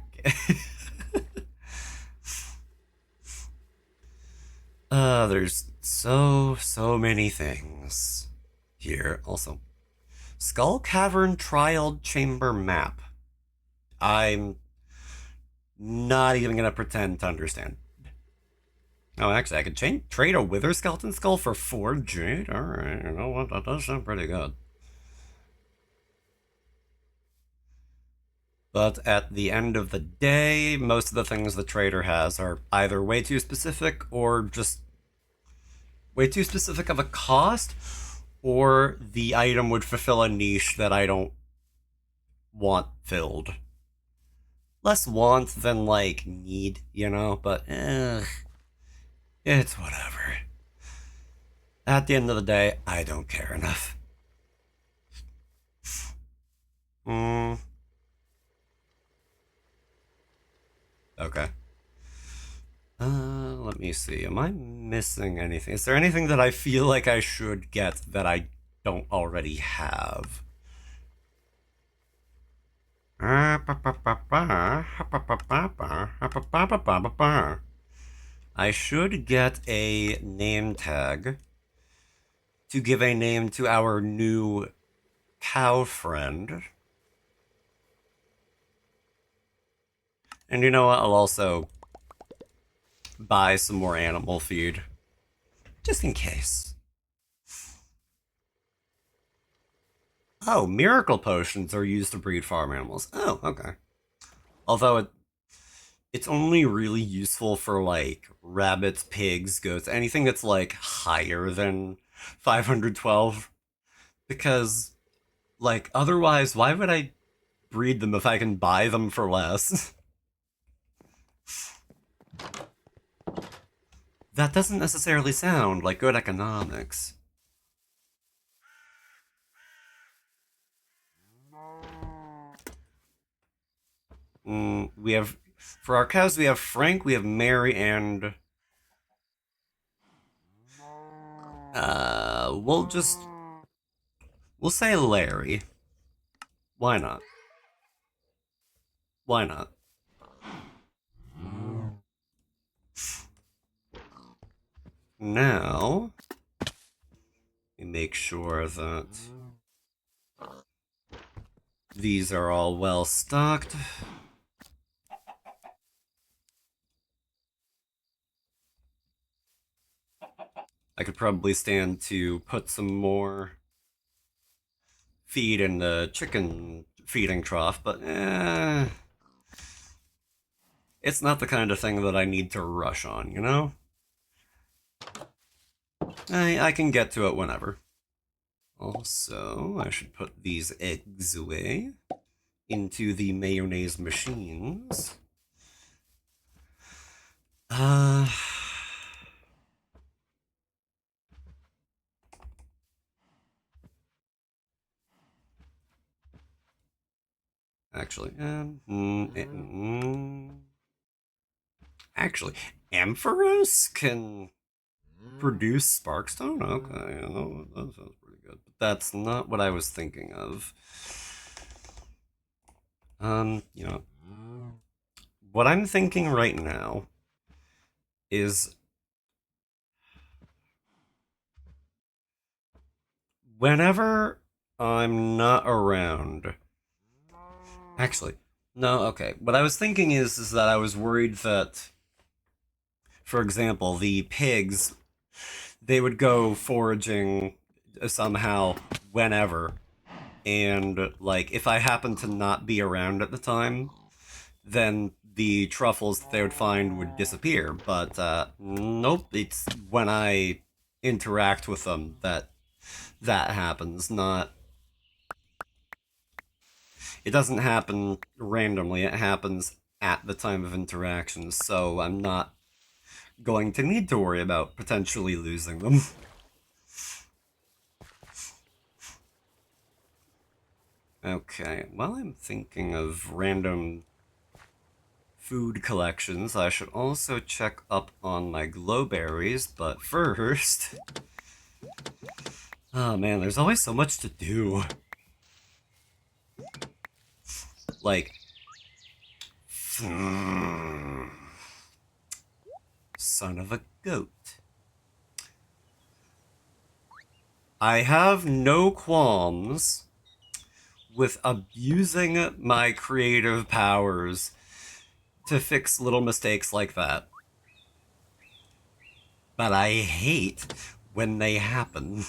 There's so many things here. Also, Skull Cavern Trial Chamber Map. I'm not even gonna pretend to understand. Oh, actually, I could trade a Wither Skeleton Skull for 4 jade? Alright, you know what? That does sound pretty good. But at the end of the day, most of the things the trader has are either way too specific or just way too specific of a cost, or the item would fulfill a niche that I don't want filled. Less want than, like, need, you know? But, it's whatever. At the end of the day, I don't care enough. Okay. Let me see. Am I missing anything? Is there anything that I feel like I should get that I don't already have? I should get a name tag to give a name to our new cow friend. And you know what? I'll also buy some more animal feed. Just in case. Oh, miracle potions are used to breed farm animals. Oh, okay. Although it's only really useful for, like, rabbits, pigs, goats, anything that's, like, higher than 512. Because, like, otherwise, why would I breed them if I can buy them for less? That doesn't necessarily sound like good economics. We have, for our cows, we have Frank, we have Mary, and we'll we'll say Larry. Why not? Why not? Now, we make sure that these are all well stocked. I could probably stand to put some more feed in the chicken feeding trough, but it's not the kind of thing that I need to rush on, you know? I can get to it whenever. Also, I should put these eggs away into the mayonnaise machines. Actually, actually, Ampharos can produce Sparkstone? Okay, that sounds pretty good. But that's not what I was thinking of. You know, what I'm thinking right now is whenever I'm not around. Actually, no, okay. What I was thinking is that I was worried that, for example, the pigs, they would go foraging somehow whenever, and like if I happened to not be around at the time, then the truffles that they would find would disappear. But nope, it's when I interact with them that that happens. Not, it doesn't happen randomly. It happens at the time of interaction. So I'm not going to need to worry about potentially losing them. Okay, while I'm thinking of random food collections, I should also check up on my glowberries, but first... Oh man, there's always so much to do. Like... Son of a goat. I have no qualms with abusing my creative powers to fix little mistakes like that. But I hate when they happen.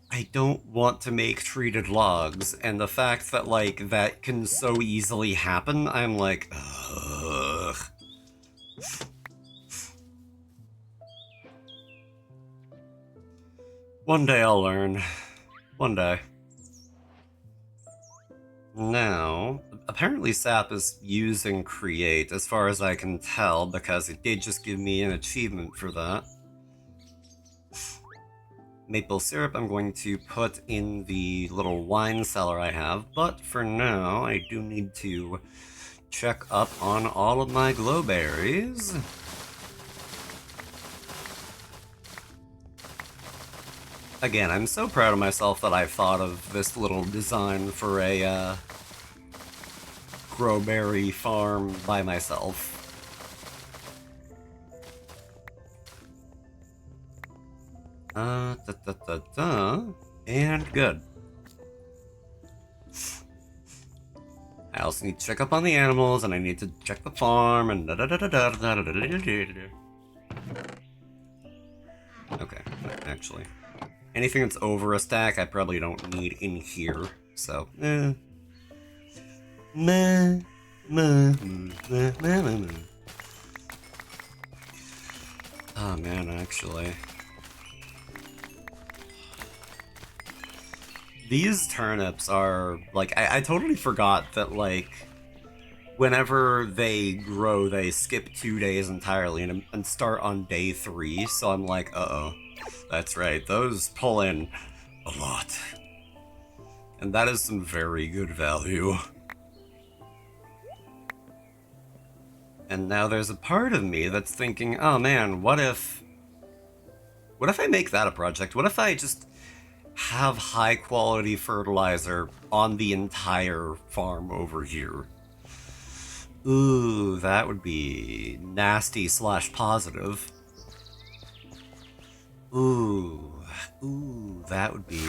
I don't want to make treated logs, and the fact that, like, that can so easily happen, I'm like, ugh. One day I'll learn. One day. Now, apparently SAP is using Create, as far as I can tell, because it did just give me an achievement for that. Maple syrup I'm going to put in the little wine cellar I have, but for now I do need to check up on all of my glowberries. Again, I'm so proud of myself that I thought of this little design for a growberry farm by myself. And good. I also need to check up on the animals, and I need to check the farm, and okay, actually. Anything that's over a stack, I probably don't need in here, so, Oh man, actually. These turnips are, like, I totally forgot that, like, whenever they grow, they skip 2 days entirely and start on day 3. So I'm like, uh-oh. That's right, those pull in a lot. And that is some very good value. And now there's a part of me that's thinking, oh man, what if I make that a project? What if I just have high quality fertilizer on the entire farm over here? Ooh, that would be nasty / positive. Ooh, that would be...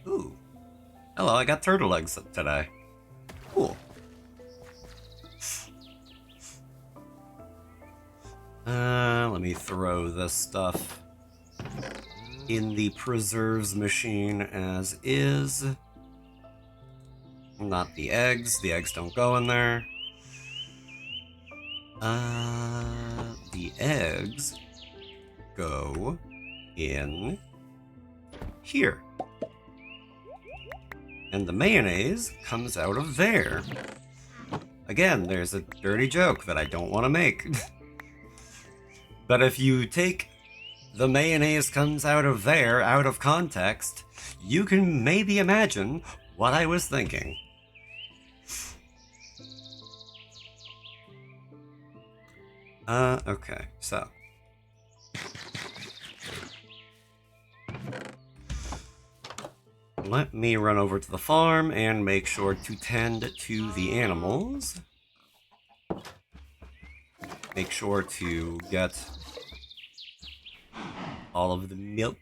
Ooh. Hello, I got turtle eggs today. Cool. Let me throw this stuff in the preserves machine as is. Not the eggs. The eggs don't go in there. The eggs go in here. And the mayonnaise comes out of there. Again, there's a dirty joke that I don't want to make. But if you take the mayonnaise comes out of there, out of context, you can maybe imagine what I was thinking. Okay, so. Let me run over to the farm and make sure to tend to the animals. Make sure to get all of the milk.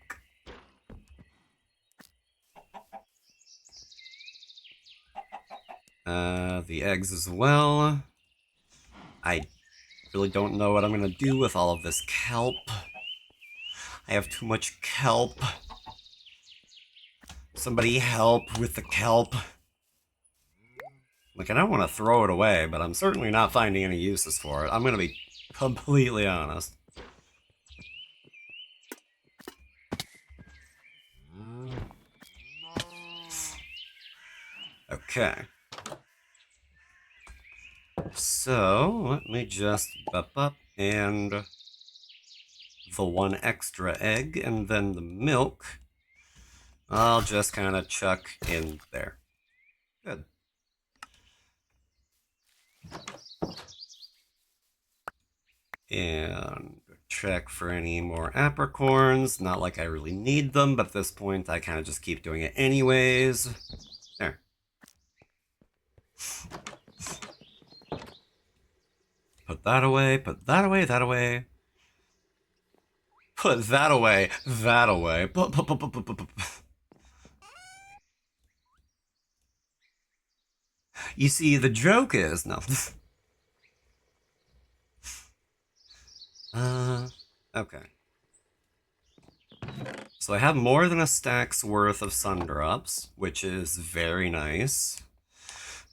The eggs as well. I really don't know what I'm gonna do with all of this kelp. I have too much kelp. Somebody help with the kelp. Like, I don't want to throw it away, but I'm certainly not finding any uses for it. I'm gonna be completely honest. Okay. So, let me just up and the one extra egg, and then the milk, I'll just kind of chuck in there. Good. And check for any more apricorns. Not like I really need them, but at this point I kind of just keep doing it anyways. There. Put that away, put that away, that away. Put that away, that away. You see, the joke is... No. Okay. So I have more than a stack's worth of Sundrops, which is very nice.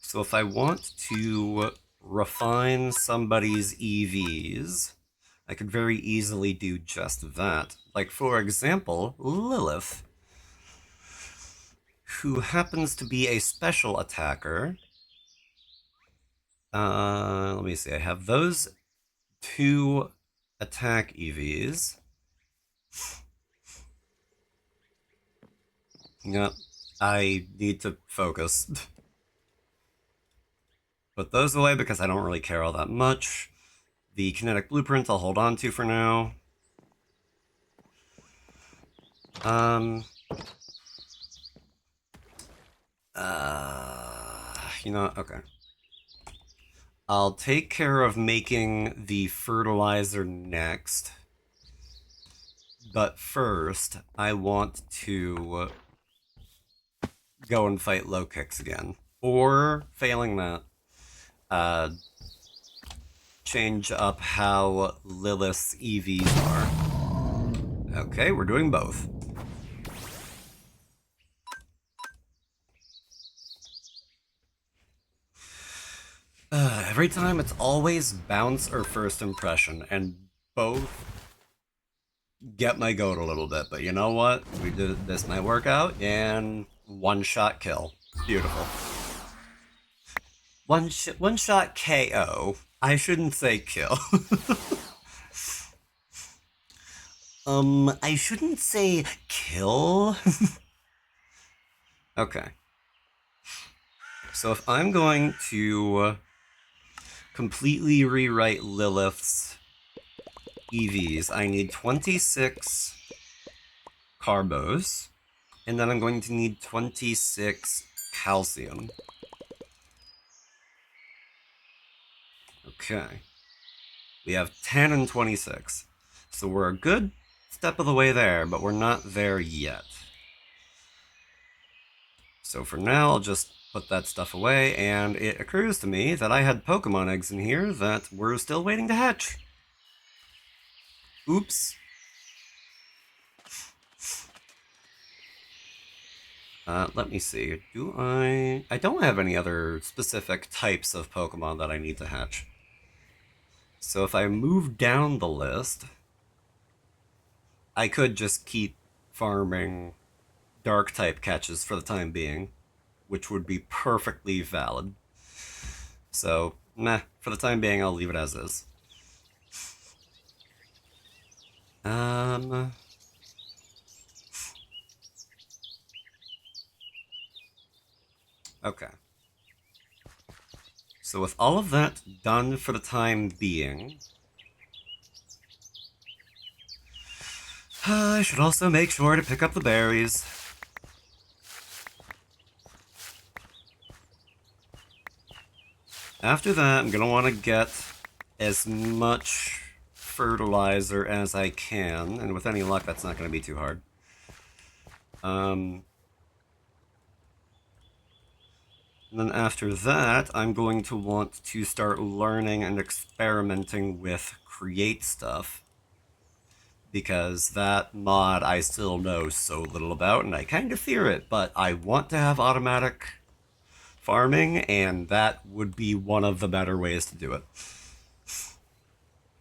So if I want to refine somebody's EVs, I could very easily do just that. Like, for example, Lilith, who happens to be a special attacker. Let me see, I have those 2 attack EVs. Yep, I need to focus. Put those away because I don't really care all that much. The kinetic blueprint I'll hold on to for now. You know, okay. I'll take care of making the fertilizer next. But first, I want to go and fight low kicks again. Or, failing that, change up how Lilith's EVs are. Okay, we're doing both. Every time it's always bounce or first impression, and both get my goat a little bit, but you know what? This might work out, and one-shot kill. Beautiful. One shot KO. I shouldn't say kill. I shouldn't say kill. Okay. So if I'm going to completely rewrite Lilith's EVs, I need 26 carbos, and then I'm going to need 26 calcium. Okay. We have 10 and 26. So we're a good step of the way there, but we're not there yet. So for now, I'll just put that stuff away, and it occurs to me that I had Pokemon eggs in here that were still waiting to hatch. Oops. Let me see. I don't have any other specific types of Pokemon that I need to hatch. So if I move down the list, I could just keep farming dark type catches for the time being, which would be perfectly valid. So, meh, for the time being, I'll leave it as is. Okay. So with all of that done for the time being, I should also make sure to pick up the berries. After that, I'm gonna want to get as much fertilizer as I can, and with any luck, that's not gonna be too hard. And then after that, I'm going to want to start learning and experimenting with create stuff. Because that mod I still know so little about, and I kind of fear it, but I want to have automatic farming, and that would be one of the better ways to do it.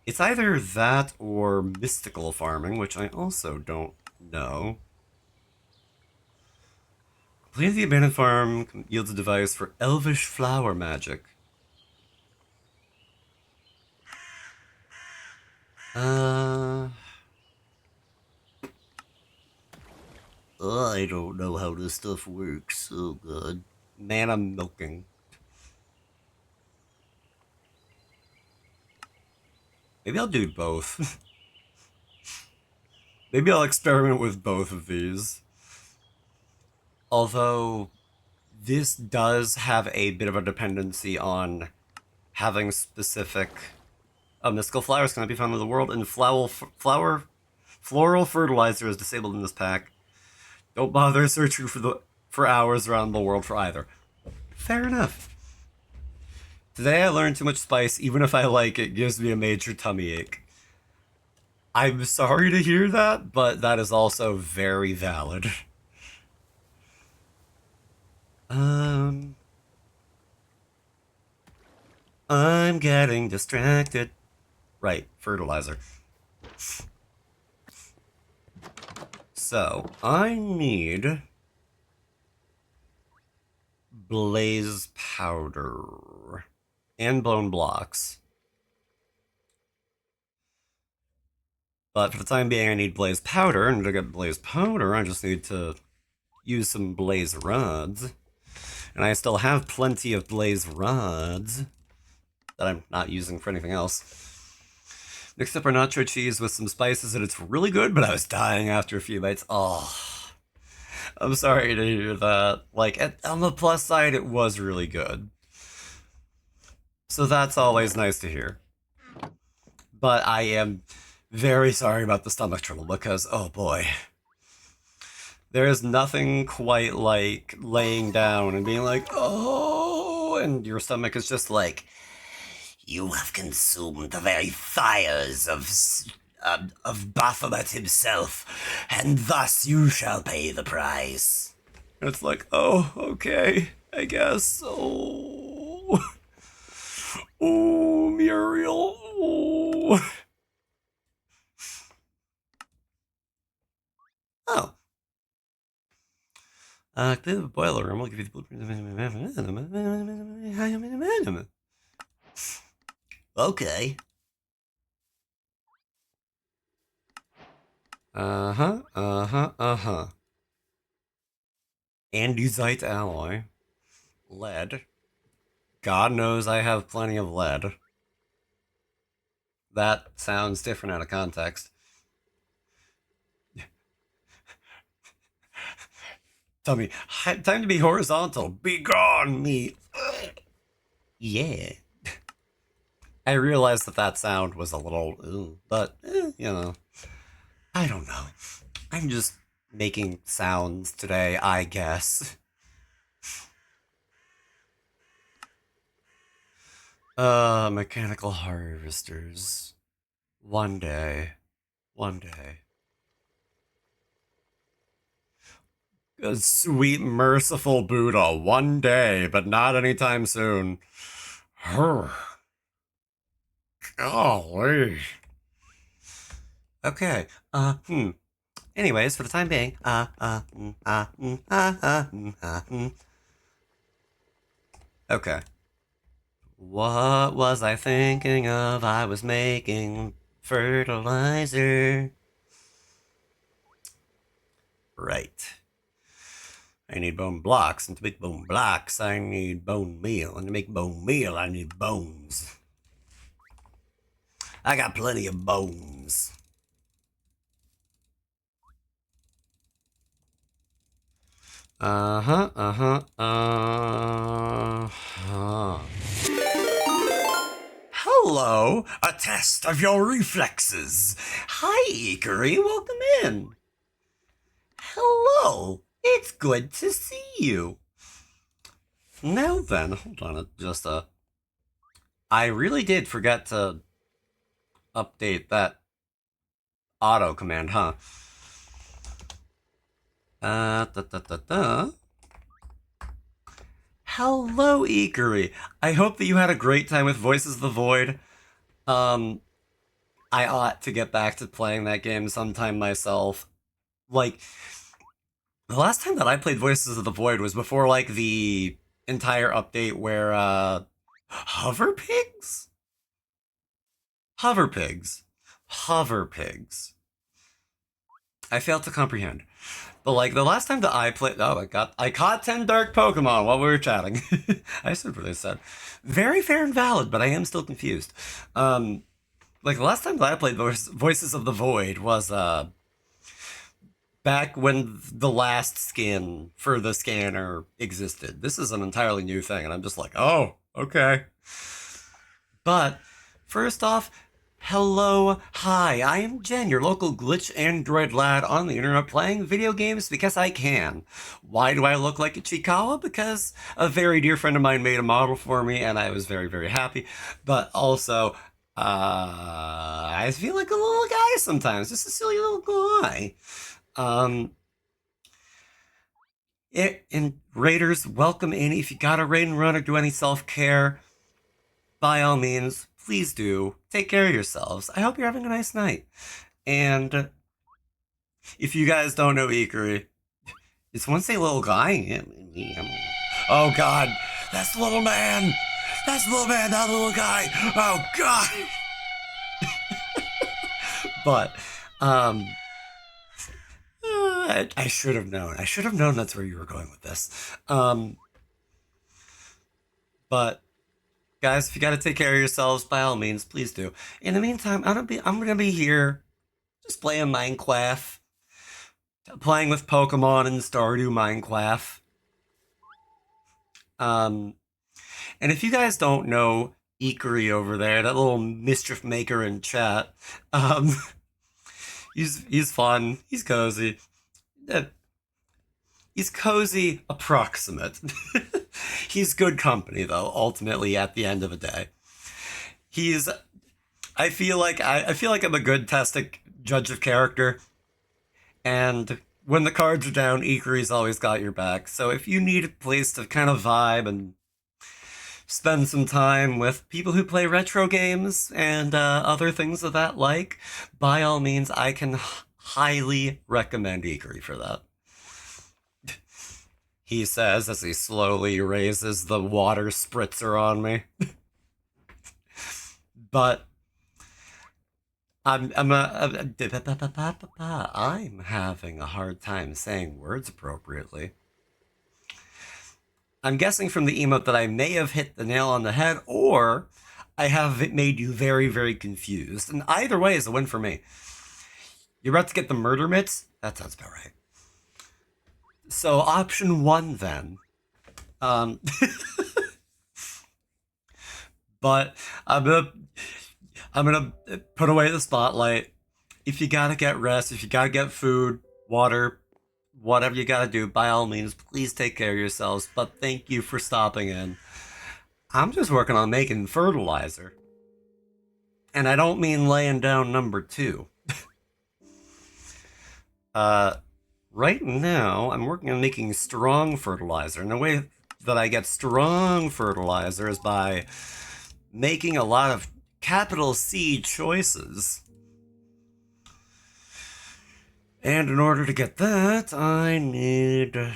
It's either that or mystical farming, which I also don't know. Complete the abandoned farm yields a device for elvish flower magic. I don't know how this stuff works. Oh god. Man, I'm milking. Maybe I'll do both. Maybe I'll experiment with both of these. Although, this does have a bit of a dependency on having specific mystical flowers cannot be found in the world, and floral fertilizer is disabled in this pack. Don't bother searching for hours around the world for either. Fair enough. Today I learned too much spice, even if I like it, gives me a major tummy ache. I'm sorry to hear that, but that is also very valid. I'm getting distracted. Right, fertilizer. So, I need blaze powder and blown blocks. But for the time being, I need blaze powder, and to get blaze powder, I just need to use some blaze rods. And I still have plenty of blaze rods that I'm not using for anything else. Mixed up our nacho cheese with some spices, and it's really good, but I was dying after a few bites. Oh, I'm sorry to hear that. Like, on the plus side, it was really good. So that's always nice to hear. But I am very sorry about the stomach trouble because, oh boy. There is nothing quite like laying down and being like, oh, and your stomach is just like, you have consumed the very fires of Baphomet himself, and thus you shall pay the price. And it's like, oh, okay, I guess. Oh, oh, Muriel. Oh. Oh. Clear the boiler room. I'll give you the blueprint. Okay. Andesite alloy. Lead. God knows I have plenty of lead. That sounds different out of context. Tell me, time to be horizontal. Be gone, me. Yeah. I realized that sound was a little, but, I don't know. I'm just making sounds today, I guess. Mechanical harvesters. One day. One day. A sweet, merciful Buddha. One day, but not anytime soon. Golly. Okay. Anyways, for the time being, okay. What was I thinking of? I was making fertilizer. Right. I need bone blocks, and to make bone blocks, I need bone meal, and to make bone meal, I need bones. I got plenty of bones. Hello, a test of your reflexes. Hi, Ikari, welcome in. Hello, it's good to see you. Now then, hold on, I really did forget to update that auto command, huh? Hello, Ikari. I hope that you had a great time with Voices of the Void. I ought to get back to playing that game sometime myself. Like, the last time that I played Voices of the Void was before, like, the entire update where, Hover Pigs? Hover Pigs. Hover Pigs. I failed to comprehend. But like the last time that I played, I caught 10 dark Pokemon while we were chatting. I said what I said. Very fair and valid, but I am still confused. Like the last time that I played Voices of the Void was back when the last skin for the scanner existed. This is an entirely new thing, and I'm just like, oh, okay. But first off, hello, hi, I am Jen, your local glitch android lad on the internet playing video games because I can. Why do I look like a Chikawa? Because a very dear friend of mine made a model for me and I was very, very happy. But also, I feel like a little guy sometimes, just a silly little guy. And Raiders, welcome in. If you got a raid and run or do any self-care, by all means, please do. Take care of yourselves. I hope you're having a nice night. And if you guys don't know Ikari, it's one say little guy. Oh God, that's the little man. That's the little man, not the little guy. Oh God. But I should have known. I should have known that's where you were going with this. But guys, if you got to take care of yourselves, by all means, please do. In the meantime, I'm gonna be here, just playing Minecraft, playing with Pokemon and Stardew Minecraft. And if you guys don't know Ikari over there, that little mischief maker in chat, he's fun, he's cozy. He's cozy, approximate. He's good company, though, ultimately, at the end of the day. I feel like I'm a good judge of character, and when the cards are down, Ikari's always got your back. So if you need a place to kind of vibe and spend some time with people who play retro games and other things of that like, by all means, I can highly recommend Ikari for that. he says as he slowly raises the water spritzer on me. But I'm having a hard time saying words appropriately. I'm guessing from the emote that I may have hit the nail on the head, or I have made you very, very confused. And either way is a win for me. You're about to get the murder mitts? That sounds about right. So option one then. Um, but I'm gonna put away the spotlight. If you gotta get rest, if you gotta get food, water, whatever you gotta do, by all means, please take care of yourselves. But thank you for stopping in. I'm just working on making fertilizer. And I don't mean laying down number two. Right now, I'm working on making strong fertilizer. And the way that I get strong fertilizer is by making a lot of capital C choices. And in order to get that, I need to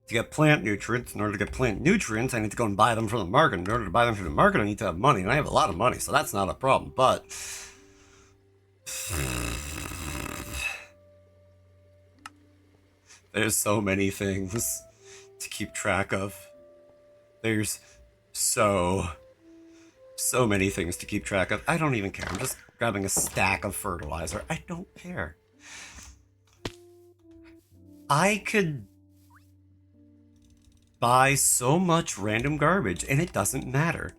get plant nutrients. In order to get plant nutrients, I need to go and buy them from the market. In order to buy them from the market, I need to have money, and I have a lot of money, so that's not a problem. But there's so many things to keep track of. There's so many things to keep track of. I don't even care. I'm just grabbing a stack of fertilizer. I don't care. I could buy so much random garbage and it doesn't matter.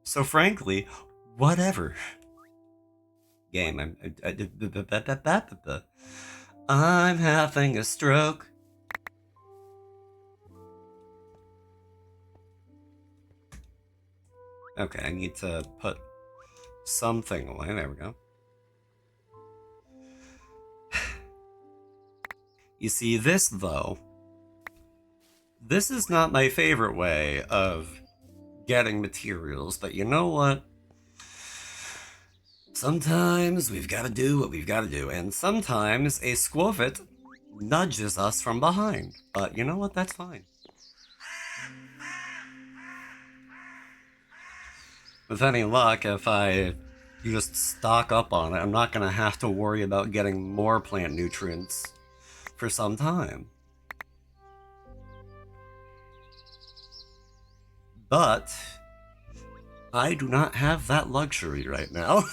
So frankly, whatever. Game, I'm having a stroke. Okay, I need to put something away. There we go. You see, this, though, this is not my favorite way of getting materials, but you know what? Sometimes we've got to do what we've got to do, and sometimes a squovit nudges us from behind. But you know what? That's fine. With any luck, if I just stock up on it, I'm not going to have to worry about getting more plant nutrients for some time. But I do not have that luxury right now.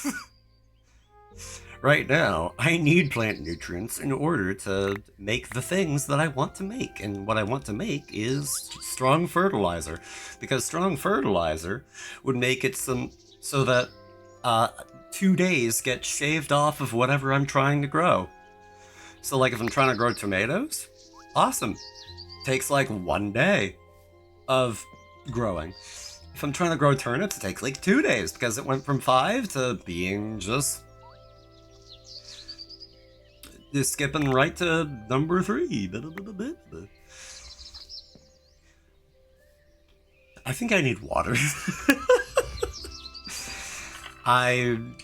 Right now, I need plant nutrients in order to make the things that I want to make. And what I want to make is strong fertilizer. Because strong fertilizer would make it so that 2 days get shaved off of whatever I'm trying to grow. So like if I'm trying to grow tomatoes, awesome. Takes like 1 day of growing. If I'm trying to grow turnips, it takes like 2 days because it went from 5 to being just skipping right to number 3. I think I need water. I'm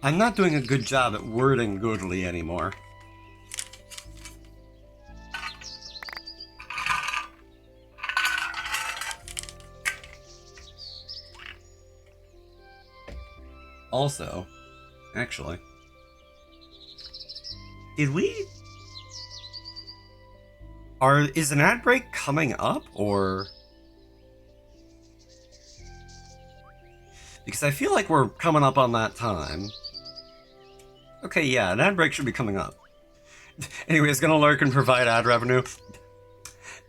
not doing a good job at wording goodly anymore. Also, actually, is an ad break coming up, or? Because I feel like we're coming up on that time. Okay, yeah, an ad break should be coming up. Anyway, it's gonna lurk and provide ad revenue.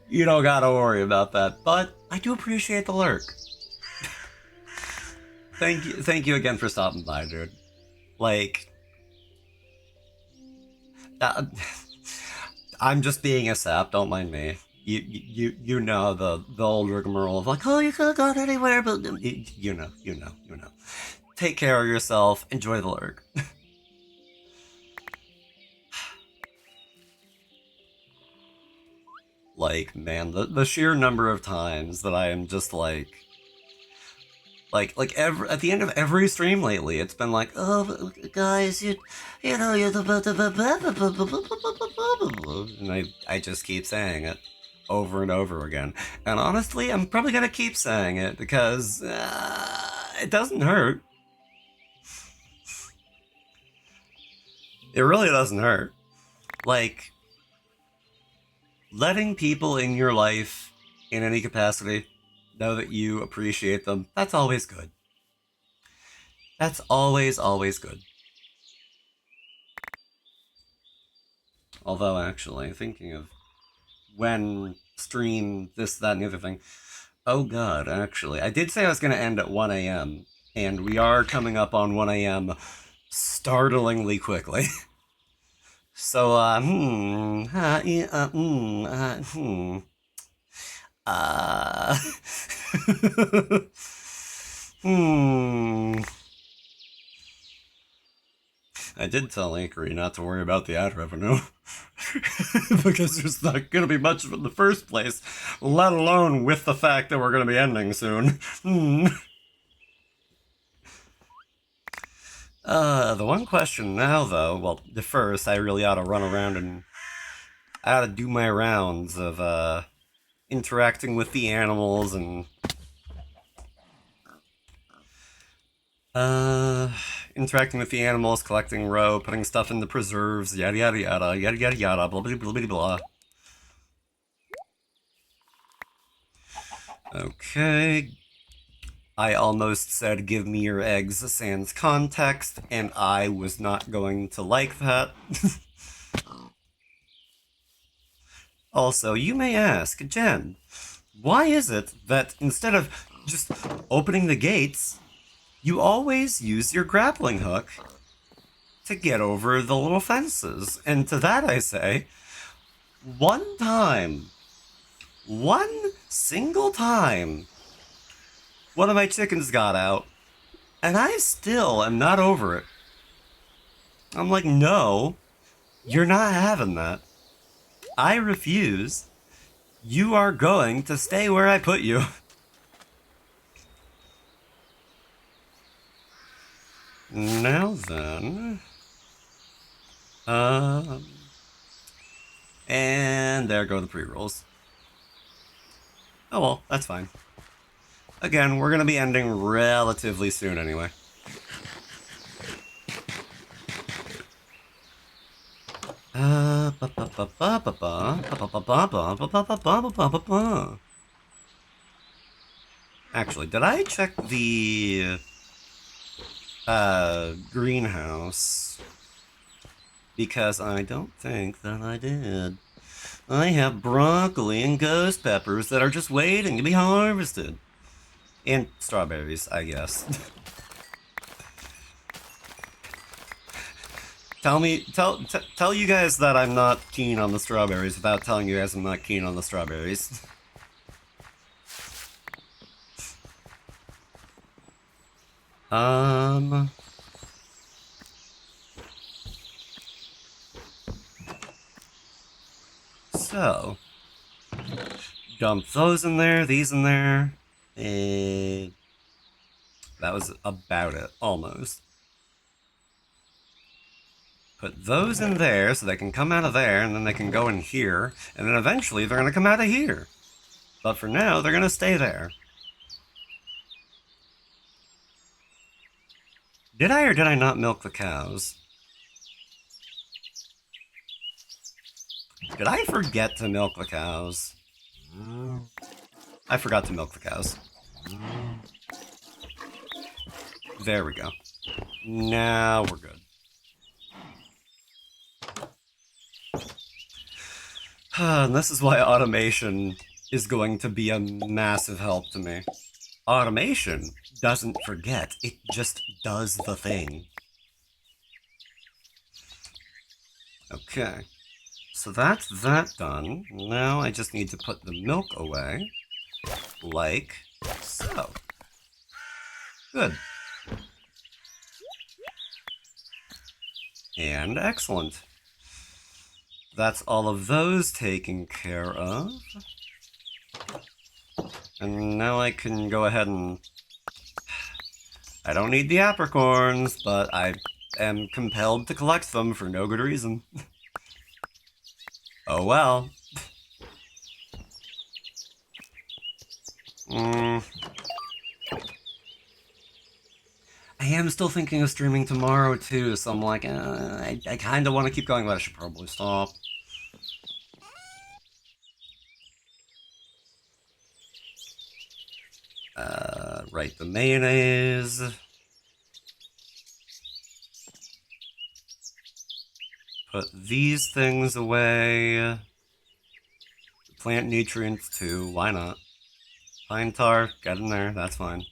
You don't gotta worry about that, but I do appreciate the lurk. Thank you again for stopping by, dude. Like, I'm just being a sap. Don't mind me. You know the old rigmarole of like, oh, you could have gone anywhere, but you know. Take care of yourself. Enjoy the lurk. Like, man, the sheer number of times that I am just like, At the end of every stream lately, it's been like, oh, guys, you know, you're the, and I just keep saying it over and over again. And honestly, I'm probably gonna keep saying it because it doesn't hurt. It really doesn't hurt. Like, letting people in your life, in any capacity, know that you appreciate them, that's always good. That's always, always good. Although, actually, thinking of when stream this, that, and the other thing. Oh god, actually. I did say I was going to end at 1 a.m., and we are coming up on 1 a.m. startlingly quickly. So, I did tell Anchory not to worry about the ad revenue. Because there's not going to be much of it in the first place, let alone with the fact that we're going to be ending soon. The one question now, though, well, the first, I really ought to run around and I ought to do my rounds of, interacting with the animals and interacting with the animals, collecting roe, putting stuff in the preserves, yada yada yada, yada yada yada, blah blah blah blah blah. Okay. I almost said give me your eggs sans context, and I was not going to like that. Also, you may ask, Jen, why is it that instead of just opening the gates, you always use your grappling hook to get over the little fences? And to that I say, one single time, one of my chickens got out, and I still am not over it. I'm like, no, you're not having that. I refuse. You are going to stay where I put you. Now then. And there go the pre-rolls. Oh well, that's fine. Again, we're gonna be ending relatively soon anyway. Actually, did I check the greenhouse? Because I don't think that I did. I have broccoli and ghost peppers that are just waiting to be harvested. And strawberries, I guess. Tell you guys that I'm not keen on the strawberries without telling you guys I'm not keen on the strawberries. So, dump those in there, these in there, and that was about it, almost. Put those in there so they can come out of there, and then they can go in here, and then eventually they're going to come out of here. But for now, they're going to stay there. Did I or did I not milk the cows? Did I forget to milk the cows? I forgot to milk the cows. There we go. Now we're good. And this is why automation is going to be a massive help to me. Automation doesn't forget, it just does the thing. Okay. So that's that done. Now I just need to put the milk away. Like so. Good. And excellent. That's all of those taken care of. And now I can go ahead and I don't need the apricorns, but I am compelled to collect them for no good reason. Oh well. I am still thinking of streaming tomorrow too, so I'm like, I kind of want to keep going, but I should probably stop. Right, the mayonnaise. Put these things away. Plant nutrients too, why not? Pine tar, get in there, that's fine.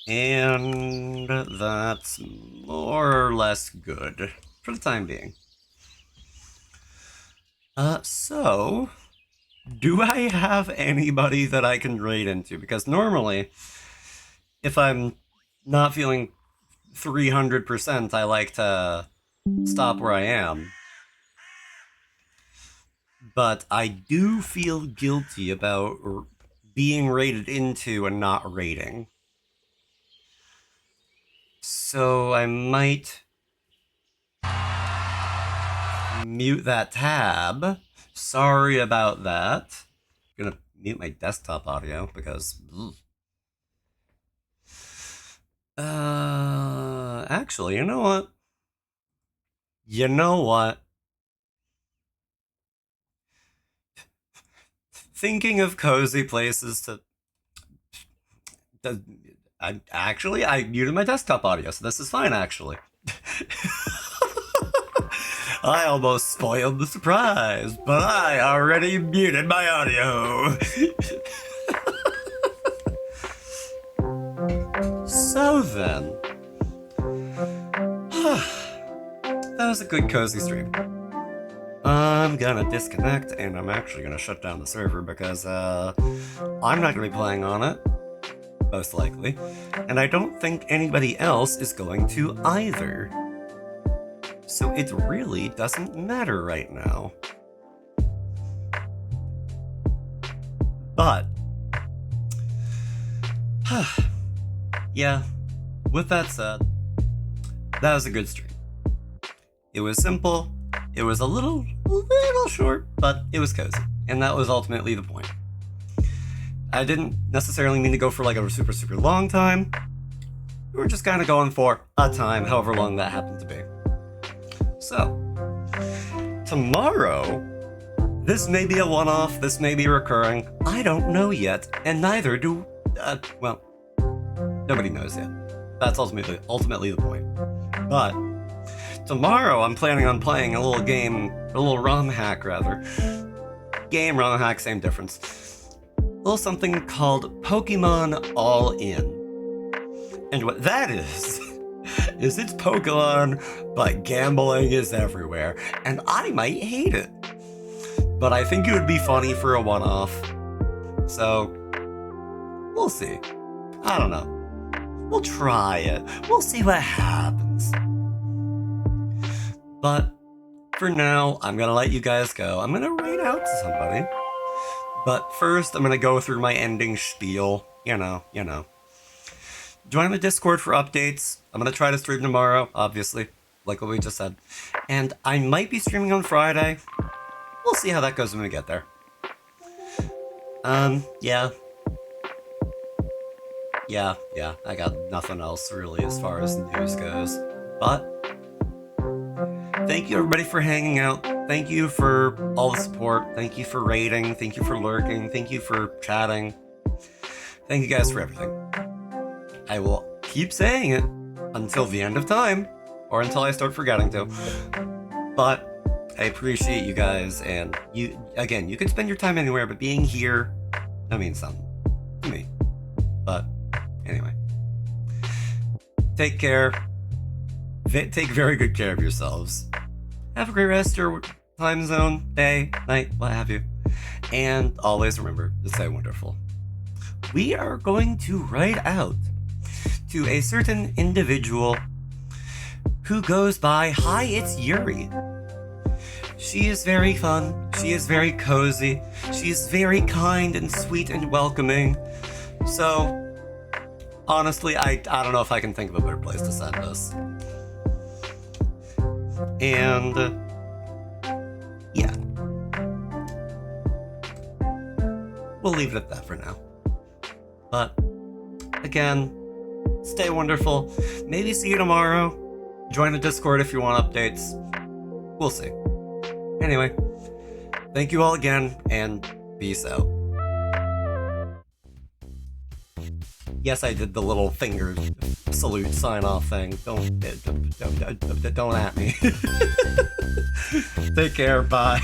And that's more or less good for the time being. So, do I have anybody that I can raid into? Because normally, if I'm not feeling 300%, I like to stop where I am. But I do feel guilty about being raided into and not raiding. So I might mute that tab. Sorry about that. I'm gonna mute my desktop audio because... actually, you know what? Thinking of cozy places to... I muted my desktop audio, so this is fine, actually. I almost spoiled the surprise, but I already muted my audio. So then, that was a good cozy stream. I'm gonna disconnect and I'm actually gonna shut down the server because I'm not gonna be playing on it, most likely, and I don't think anybody else is going to either. So it really doesn't matter right now. But, yeah, with that said, that was a good stream. It was simple, it was a little short, but it was cozy, and that was ultimately the point. I didn't necessarily mean to go for like a super long time. We were just kind of going for a time, however long that happened to be. So, tomorrow, this may be a one-off, this may be recurring, I don't know yet, and neither do, well, nobody knows yet. That's ultimately the point. But, tomorrow I'm planning on playing a little game, a little ROM hack rather. Game, ROM hack, same difference. A little something called Pokemon All In. And what that is it's Pokemon, but gambling is everywhere, and I might hate it. But I think it would be funny for a one-off. So, we'll see. I don't know. We'll try it. We'll see what happens. But, for now, I'm gonna let you guys go. I'm gonna raid out to somebody. But first, I'm gonna go through my ending spiel. You know. Join the Discord for updates. I'm gonna try to stream tomorrow, obviously, like what we just said. And I might be streaming on Friday. We'll see how that goes when we get there. Yeah. Yeah, I got nothing else really as far as news goes. But, thank you everybody for hanging out. Thank you for all the support. Thank you for raiding. Thank you for lurking. Thank you for chatting. Thank you guys for everything. I will keep saying it until the end of time, or until I start forgetting to. But I appreciate you guys, and you can spend your time anywhere, but being here, that means something to me. But anyway, take care. Take very good care of yourselves. Have a great rest of your time zone, day, night, what have you. And always remember to stay wonderful. We are going to write out to a certain individual who goes by, "Hi, it's Yuri." She is very fun, she is very cozy, she is very kind and sweet and welcoming. So, honestly, I don't know if I can think of a better place to send this. And yeah, we'll leave it at that for now. But again, stay wonderful. Maybe see you tomorrow. Join the Discord if you want updates. We'll see. Anyway, thank you all again, and peace out. Yes, I did the little finger salute sign-off thing. Don't at me. Take care, bye.